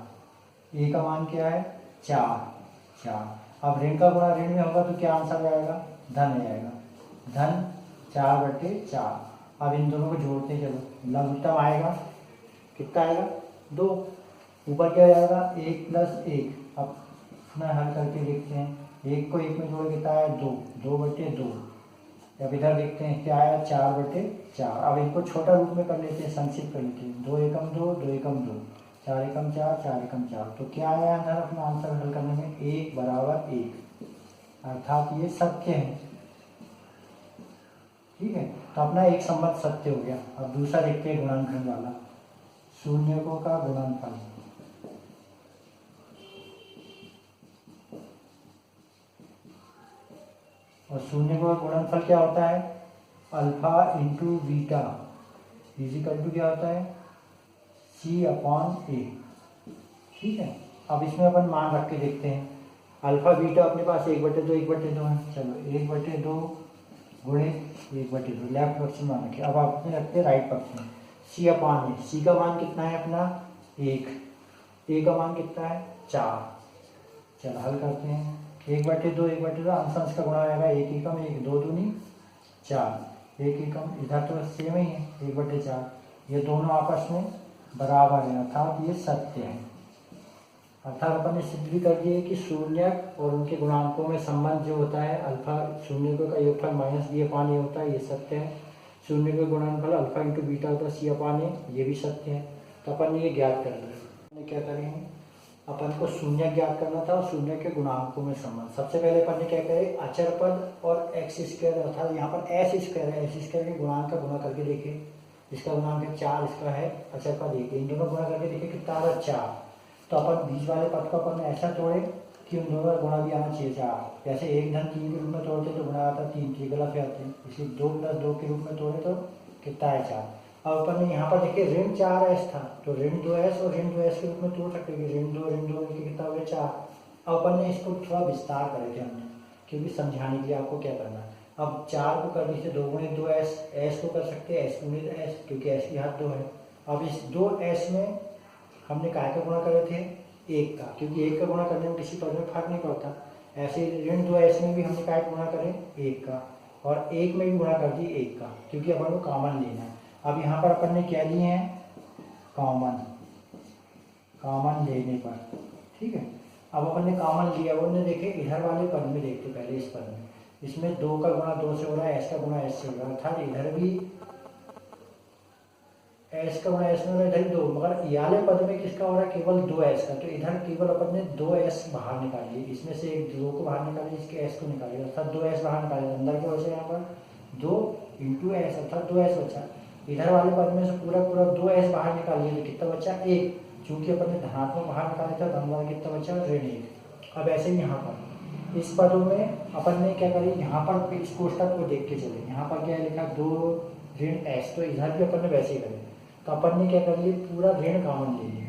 a का मान क्या है 4, अब ऋण का गुणा ऋण में होगा तो क्या आंसर आएगा, धन आएगा, धन 4/4। अब इन दोनों को जोड़ते हैं, चलो लघुत्तम आएगा, कितना आएगा 2, ऊपर क्या जाएगा 1 + 1। अब अपना हल करके देखते हैं, 1 को 1 में जोड़ कितना आया 2, 2/2। अब इधर देखते हैं क्या आया 4/4। अब इनको छोटा रूप में कर लेते हैं, संक्षिप्त कर लेते हैं, 2 एकम 2, 2 एकम 2, 4 एकम 4, 4 एकम 4। तो क्या आया अंदर अपना आंसर हल करने में 1 = 1, अर्थात ये सत्य है। ठीक है, तो अपना एक संबंध सत्य हो गया। अब दूसरा देखते हैं गुणनखंड वाला, शून्यकों का गुणनफल। और शून्यकों का गुणनफल क्या होता है, अल्फा × बीटा = क्या होता है C/A। ठीक है, अब इसमें अपन मान रख के देखते हैं, अल्फा बीटा अपने पास 1/2 1/2 है। चलो 1/2 गुणित 1/2 लेफ्ट पक्ष में मान रखे। अब आपने रखते हैं राइट पक्ष में, C/A। C का मान कितना है अपना 1, A का मान कितना है 4। चलो हल करते हैं, 1/2 1/2 अंश का गुणा आएगा, 1 एकम 1, 2 दूनी 4, 1 एकम, इधर तो सेम ही है 1/4। ये दोनों आपस में बराबर है, अर्थात ये सत्य है। अर्थात अपन ने सिद्ध भी कर दिया कि शून्यक और उनके गुणांकों में संबंध जो होता है, अल्फा शून्यकों का योगफल -B/A होता है, ये सत्य है। शून्य का गुणनफल अल्फा × बीटा होता है C/A, ये भी सत्य है। तो अपन ने ये ज्ञात कर लिया। क्या करेंगे, अपन को शून्य ज्ञात करना था और शून्य के गुणांकों में संबंध। सबसे पहले अपन ने क्या करे, अचर पद और x² अर्थात यहाँ पर s² है, s² के गुणांक का गुणा करके देखे। इसका गुणांक है 4, इसका है अचर पद 1, इन दोनों गुणा करके देखे कितना आ रहा है 4। तो अपन बीच वाले पद को अपन ऐसा तोड़े कि उन दोनों का गुणा भी आना चाहिए 4। जैसे 1 धन 3 के रूप में तोड़ते तो गुणा आता 3, ये गलत है आते हैं, इसलिए 2 + 2 के रूप में तोड़े तो कितना है 4। अब अपन ने यहाँ पर देखिए ऋण 4s था, तो ऋण 2s और ऋण 2s के रूप में तोड़ सकते हैं, ऋण 2 मिलकर कितना हो गया 4। अब अपन ने इसको थोड़ा विस्तार करे थे हमने, क्योंकि समझाने के लिए आपको क्या करना है। अब 4 को कर दीजिए 2 × 2s, s को कर सकते हैं s × s, क्योंकि s की घात 2 है। अब इस 2s में हमने काय का गुणा करे थे 1 का, क्योंकि 1 का गुणा करने में किसी पद में फर्क नहीं पड़ता। ऐसे ऋण 2s में भी हमने काय का गुणा करें 1 का, और 1 में भी गुणा कर दिए 1 का, क्योंकि अपन को कॉमन लेना है। अब यहाँ पर अपन ने क्या लिए हैं, कॉमन लेने पर। ठीक है, अब अपन ने कॉमन लिया, उन्होंने देखे इधर वाले पद में देखते, पहले इस पद में, इसमें 2 का गुणा 2 से हो रहा है, s का गुणा s से हो रहा है, अर्थात इधर भी s का गुणा s में हो रहा है, इधर 2, मगर याले पद में किसका हो रहा है केवल 2s का, तो इधर केवल अपन ने 2s बाहर निकालिए, इसमें से एक 2 को बाहर निकालिए, इसके s को निकालिए, अर्थात 2s बाहर निकालिए, अंदर क्या बचा यहाँ पर 2 × s, अर्थात 2s बचा। इधर वाले पद में से पूरा 2s बाहर निकालिए तो कितना बचा 1, चूंकि अपन ने धनात्मक बाहर निकाला था, धन कितना बचा ऋण 1। अब ऐसे ही यहाँ पर इस पदों में अपन ने क्या करी, यहाँ पर इस कोष्टक को देख के चले, यहाँ पर क्या लिखा 2 ऋण s, तो इधर भी अपन ने वैसे ही करे। तो अपन ने क्या कर लिया, पूरा ऋण कॉमन ले लिया,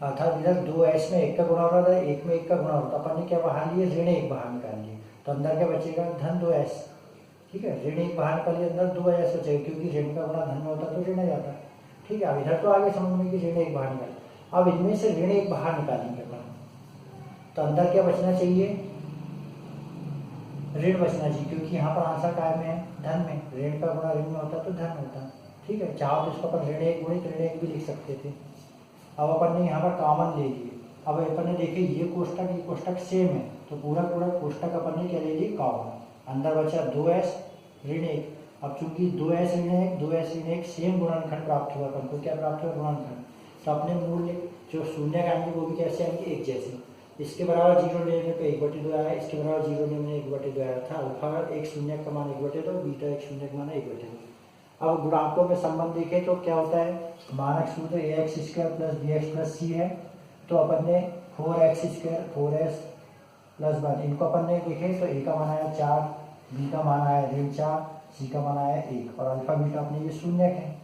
अर्थात इधर 2s में 1 का गुणा हो रहा था, 1 में 1 का गुणा हो रहा था, अपन ने क्या बाहर लिए ऋण 1 बाहर निकाल लिए, तो अंदर क्या बचेगा धन 2s। ठीक है, ऋण 1 बाहर निकालिए, अंदर 2s बचेगा, क्योंकि ऋण का गुणा धन में होता तो ऋण आ जाता। ठीक है, अब इधर तो आगे समझ में कि ऋण 1 बाहर निकाले। अब इनमें से ऋण 1 बाहर निकालेंगे अपन, तो अंदर क्या बचना चाहिए, ऋण बचना चाहिए, क्योंकि यहाँ पर आंसर काय में है धन में, ऋण का गुणा ऋण में होता तो धन होता। ठीक है, चाहो तो इसको अपन ऋण 1 गुणित ऋण 1 भी लिख सकते थे। अब अपन ने यहाँ पर कॉमन ले लिए, अब अपन ने देखे ये कोष्टक सेम है, तो पूरा कोष्टक अपन ने क्या ले लिए कॉमन, अंदर बचा 2s ऋण 1। अब चूंकि 2s ऋण 1 सेम गुणनखंड प्राप्त हुआ, अपन को क्या प्राप्त हुआ गुणनखंड, तो अपने मूल्य जो शून्य आएंगे वो भी कैसे आएंगे एक जैसे। इसके बराबर 0 लेने पे 1/2 आया, इसके बराबर 0 लेने में 1/2 आया था। अल्फा एक शून्य का मान 1/2, बीटा एक शून्य का मान 1/2। अब गुणांकों में संबंध देखें तो क्या होता है, मानक सूत्र ax² + bx + c है, तो अपन ने 4x² 4s + 1, इनको अपन ने देखे तो a का मान आया 4, b का मान आया ऋण 4, c का मान आया 1, और अल्फा बीटा अपने ये शून्यक है।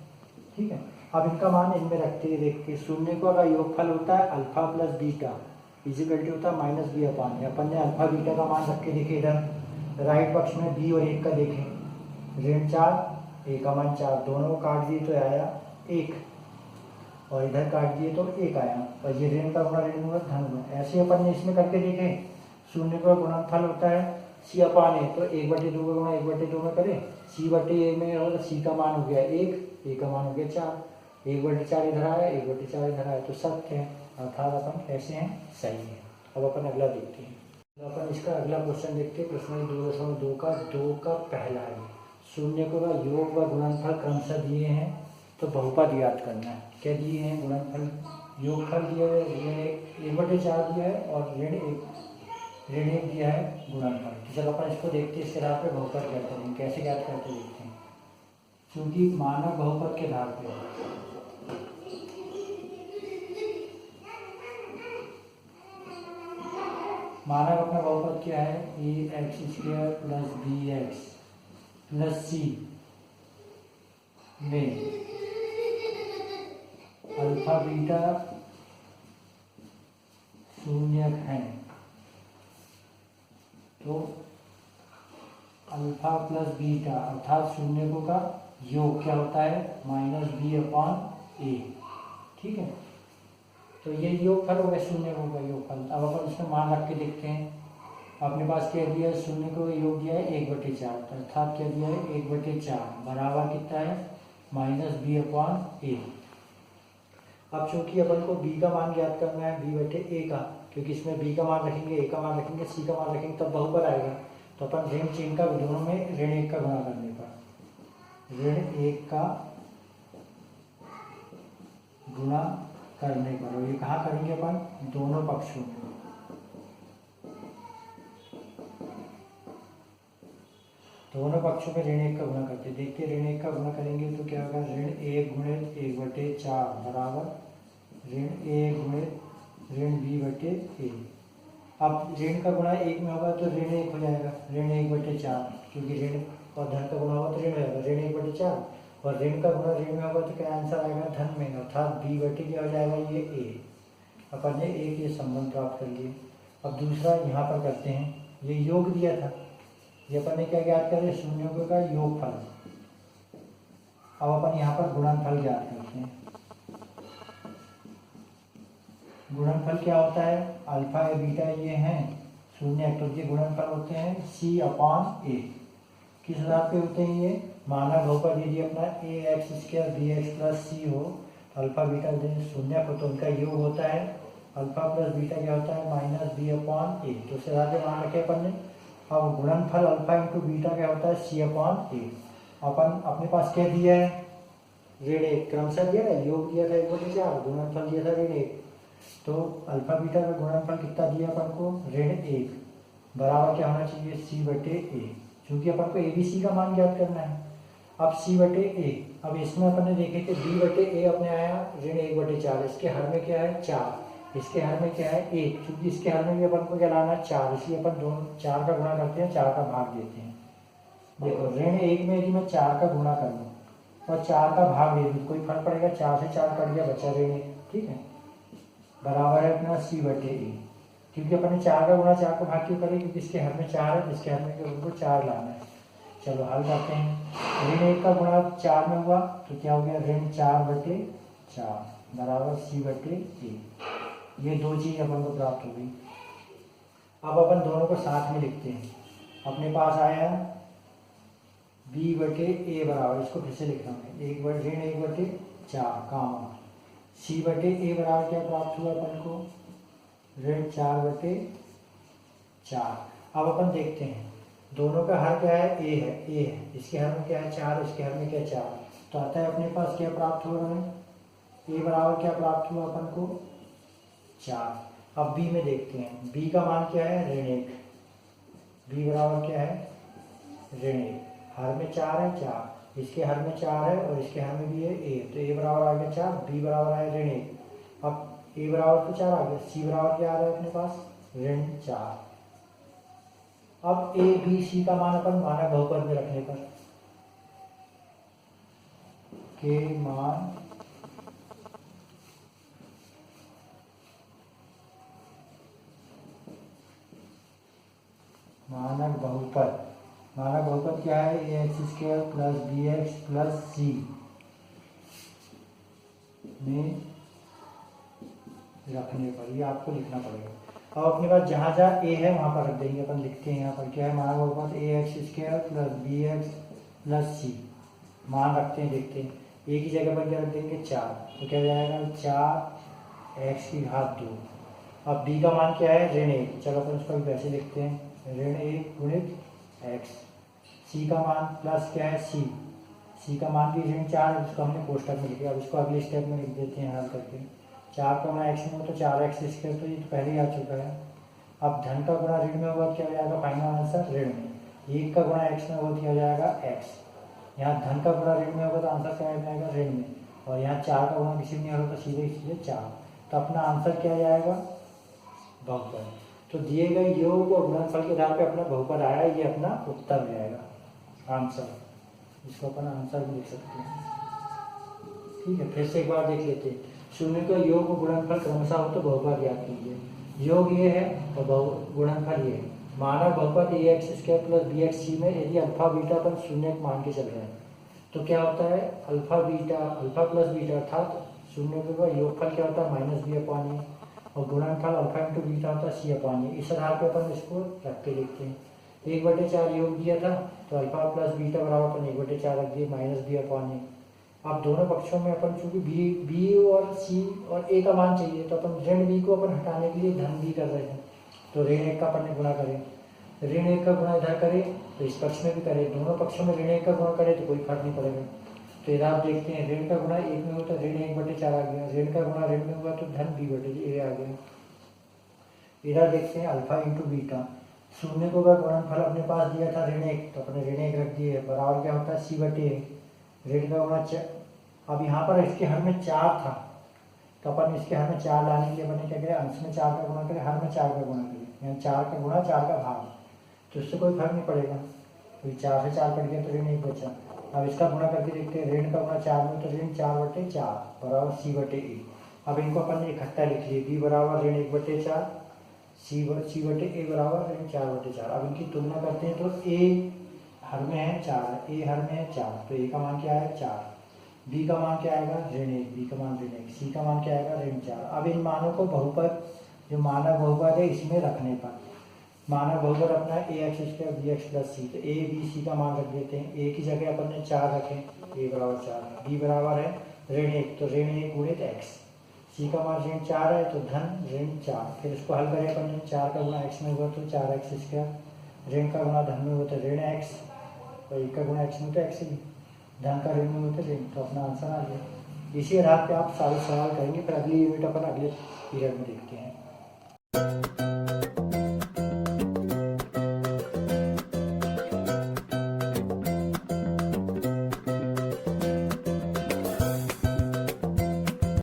ठीक है, अब इनका मान इनमें रखते हैं, देखते शून्यकों का योगफल होता है अल्फा + बीटा इक्वल होता है -b/। अपन ने अल्फा बीटा का मान रख के देखे, इधर राइट पक्ष में b और 1 का देखें, ऋण 4 a का मान 4, दोनों को काट दिए तो आया 1, और इधर काट दिए तो 1 आया, और ये ऋण का गुणा ऋण में धन में। ऐसे अपन ने इसमें करके देखे, शून्य का गुणनफल होता है सी अपान ए, तो 1/2 का गुणा 1/2 में करें, सी बटे ए में और सी का मान हो गया 1, ए का मान हो गया 4, 1/4 इधर आया, 1/4 इधर आया, तो सत्य है, अर्थात अपन कैसे हैं, सही है। अब अपन अगला देखते हैं। तो अपन इसका अगला क्वेश्चन देखते हैं। प्रश्न 2.2 का 2 का पहला है, शून्य को का योग व गुणनफल क्रमशः दिए हैं, तो बहुपद याद करना है। क्या दिए हैं, गुणनफल योगफल दिया है, ऋण 1/4 दिया है और ऋण 1 दिया है गुणनफल। तो चलो अपन इसको देखते हैं, इसके आधार पर बहुपद ज्ञात करेंगे। कैसे ज्ञात करते देखते हैं, क्योंकि मानक बहुपद के आधार पर मानक अपना बहुपद क्या है, ax² plus bx plus c में अल्फा बीटा शून्यक है, तो अल्फा प्लस बीटा अर्थात शून्यकों का योग क्या होता है, -b/a। ठीक है, तो ये योगफल हो गया शून्यकों का योगफल। अब अपन इसमें मान रख के देखते हैं। अपने पास क्या दिया है, शून्यकों का योग दिया है 1/4, अर्थात क्या दिया है 1/4 बराबर कितना है, -b/a। अब चूंकि अपन को b का मान ज्ञात करना है b/a का, क्योंकि इसमें b का मान रखेंगे, a का मान रखेंगे, c का मान रखेंगे, तब बहुपद आएगा। तो अपन ऋण चिन्ह का दोनों में ऋण 1 का गुणा करने पर, ऋण 1 का गुणा करने पर, ये कहाँ करेंगे अपन, दोनों पक्षों में, दोनों पक्षों में ऋण 1 का गुणा करते हैं। देखिए ऋण 1 का गुणा करेंगे तो क्या होगा, ऋण 1 गुणित 1/4 बराबर ऋण 1 गुणित ऋण b/a। अब ऋण का गुणा 1 में होगा तो ऋण 1 हो जाएगा, ऋण 1/4, क्योंकि ऋण और धन का गुणा होगा तो ऋण हो जाएगा, ऋण 1/4, और ऋण का गुणा ऋण में होगा तो क्या आंसर आएगा, धन में, अर्थात b/a क्या हो जाएगा, ये a। अपन ने एक ये संबंध प्राप्त कर लिए। अब दूसरा यहाँ पर करते हैं, ये योग दिया था, ये अपन ने क्या ज्ञात करें, शून्यों का योगफल। अब अपन यहाँ पर गुणनफल ज्ञात करते हैं। गुणनफल क्या होता है, अल्फा या बीटा ये हैं शून्य, तो ये गुणनफल होते हैं c/a। किस आधार पे होते हैं ये, मानक बहुपद यदि अपना ax² bx प्लस c हो, तो अल्फा बीटा शून्य हो तो उनका योग होता है अल्फा प्लस बीटा क्या होता है, -b/a। तो उसके आधार पे मान रखे अपन ने। अब गुणनफल अल्फा इंटू बीटा क्या होता है, c/a। अपन अपने पास क्या दिया है, ऋण 1 क्रमशः दिया है, योग दिया था 1/4, गुणनफल दिया था ऋण 1, तो अल्फा बीटा का गुणनफल कितना दिया अपन को, ऋण 1 बराबर क्या होना चाहिए, c/a, क्योंकि अपन को abc का मान ज्ञात करना है। अब c/a, अब इसमें अपन ने देखे कि b/a अपने आया ऋण 1/4, इसके हर में क्या है 4, इसके हर में क्या है 1, क्योंकि इसके हर में भी अपन को क्या लाना है 4, इसलिए अपन दोनों 4 का गुणा करते हैं, 4 का भाग देते हैं। देखो ऋण 1 में यदि मैं 4 का गुणा कर लूँ और 4 का भाग दे दूँ, कोई फर्क पड़ेगा, 4 से 4 कट गया, बचा ऋण 1, ठीक है, बराबर है अपना c/a। क्योंकि अपने 4 का गुणा 4 को भाग क्यों करें, क्योंकि इसके हर में 4 है, इसके हर में उनको 4 लाना है। चलो हल करते हैं। ऋण 1 का गुणा 4 में हुआ तो क्या हो गया, ऋण 4/4 बराबर c/a। ये दो चीज अपन को प्राप्त हो गई। अब अपन दोनों को साथ में लिखते हैं। अपने पास आया b/a बराबर, इसको फिर से लिखना है, ऋण 1/4 कामा c/a बराबर क्या प्राप्त हुआ अपन को, ऋण 4/4। अब अपन देखते हैं दोनों का हर क्या है, a है, इसके हर में क्या है 4, इसके हर में क्या है 4, तो आता है अपने पास क्या प्राप्त हो रहा है, a बराबर क्या प्राप्त हुआ अपन को 4। अब b में देखते हैं, b का मान क्या है, ऋण 1, b बराबर क्या है ऋण 1, हर में 4 है 4, इसके हर में 4 है और इसके हर में भी है a, तो a बराबर आ गया 4, b बराबर आया ऋण 1। अब a बराबर तो 4 आ गया, c बराबर क्या आ रहा है अपने पास, ऋण 4। अब a b c का मान अपन मानक बहुपद में रखने पर के मान मानक बहुपद क्या है, ax² plus bx plus c में रखने पर, ये आपको लिखना पड़ेगा। अब अपने पास जहाँ जहाँ ए है वहाँ पर रख देंगे, अपन लिखते हैं यहाँ पर क्या है, माना बहुपद A X square plus B X plus C, मान रखते हैं, देखते हैं। ए की जगह पर क्या रख देंगे 4, तो क्या जाएगा 4 एक्स की घात 2। अब बी का मान क्या है ऋण 1, चलो अपन उसको भी वैसे लिखते हैं, ऋण 1 गुणित एक्स। सी का मान प्लस क्या है सी का मान भी ऋण 4 है, उसको हमने कोष्टक में लिखा। अब इसको अगले स्टेप में लिख देते हैं हल करके। 4 का गुणा एक्स में हो तो 4x स्क्वायर, तो ये तो पहले ही आ चुका है। अब धन का गुणा ऋण में होगा क्या हो जाएगा, फाइनल आंसर ऋण में। 1 का गुणा एक्स में होगा क्या हो जाएगा x। यहाँ धन का गुणा ऋण में होगा तो आंसर क्या हो जाएगा ऋण में, और यहाँ 4 का गुणा किसी में नहीं होगा तो सीधे सीधे 4, तो अपना आंसर क्या जाएगा बहुपद। तो दिए गए योग और गुणनफल के आधार पर अपना बहुपद आया, ये अपना उत्तर में आएगा आंसर, इसको अपन आंसर भी लिख सकते हैं। ठीक है, फिर से एक बार देख लेते हैं। शून्य का योग और गुणनफल क्रमशः हो तो बहुपद ज्ञात कीजिए। योग ये है और गुणनफल ये है। माना बहुपद A X square plus B X C में यदि अल्फा बीटा अपन शून्य मान के चल रहे हैं तो क्या होता है, अल्फा प्लस बीटा अर्थात शून्य का योगफल क्या होता है माइनस बी अपॉन ए, और गुणनफल अल्फा इंटू बीटा होता है सी अपॉन ए। इस आधार पर अपन इसको रख के लिखते हैं। 1/4 योग दिया था तो अल्फा प्लस बीटा बराबर अपन 1/4 रख दिए माइनस बी अपॉन ए। अब दोनों पक्षों में अपन चूंकि बी और सी और ए का मान चाहिए तो अपन ऋण बी को अपन हटाने के लिए धन बी कर रहे हैं, तो ऋण 1 का अपन ने गुणा करें, ऋण 1 का गुणा इधर करें तो इस पक्ष में भी करें, दोनों पक्षों में ऋण 1 का गुणा करें तो कोई फर्क नहीं पड़ेगा। तो इधर आप देखते हैं ऋण का गुणा 1 में हो तो ऋण 1/4 आ गया, ऋण का गुणा ऋण में हुआ तो धन b/a आ गया। इधर देखते हैं अल्फा इंटू बीटा, शून्य को अगर गुणनफल अपने पास दिया था ऋण 1 तो अपने ऋण 1 रख दिए, बराबर क्या होता है c/a, ऋण का गुणा। अब यहाँ पर इसके हर में 4 था तो अपन इसके हर में 4 लाने के लिए अपने क्या करें, अंश में 4 का गुणा करें, हर में 4 का गुणा करें, यहाँ 4 का गुणा 4 का भाग, तो इससे कोई फर्क नहीं पड़ेगा, तो 4 से 4 कट गया तो ऋण 1 बचा। अब इसका गुणा करके देखते हैं, ऋण का गुणा 4 में तो ऋण 4/4 बराबर c/a। अब इनको अपन ने इकट्ठा लिख लिए, b बराबर ऋण 1/4, c/a बराबर ऋण 4/4। अब इनकी तुलना करते हैं तो a हर में है 4, a हर में है 4, तो a का मान क्या है 4, b का मान क्या आएगा ऋण 1, b का मान ऋण 1, c का मान क्या आएगा ऋण 4। अब इन मानों को बहुपद, जो मानक बहुपद है इसमें रखने पर, मानक बहुपद अपना A X square B X plus C, तो ए बी सी का मान रख देते हैं। ए की जगह अपन ने 4 रखें, ए बराबर 4, बी बराबर है ऋण 1 तो ऋण 1 गुणित एक्स, सी का मान ऋण 4 है तो धन ऋण 4। फिर इसको हल करें अपन ने, 4 का गुणा एक्स में हुआ तो 4x स्क्वायर, ऋण का गुणा धन में हुआ तो ऋण एक्स, और 1 का गुणा एक्स में तो एक्स ही, धन का ऋण में हुआ तो ऋण, तो अपना आंसर आ गया। इसी आधार पर आप सारे सवाल करेंगे, फिर अगली यूनिट अपन अगले पीरियड में देखते हैं।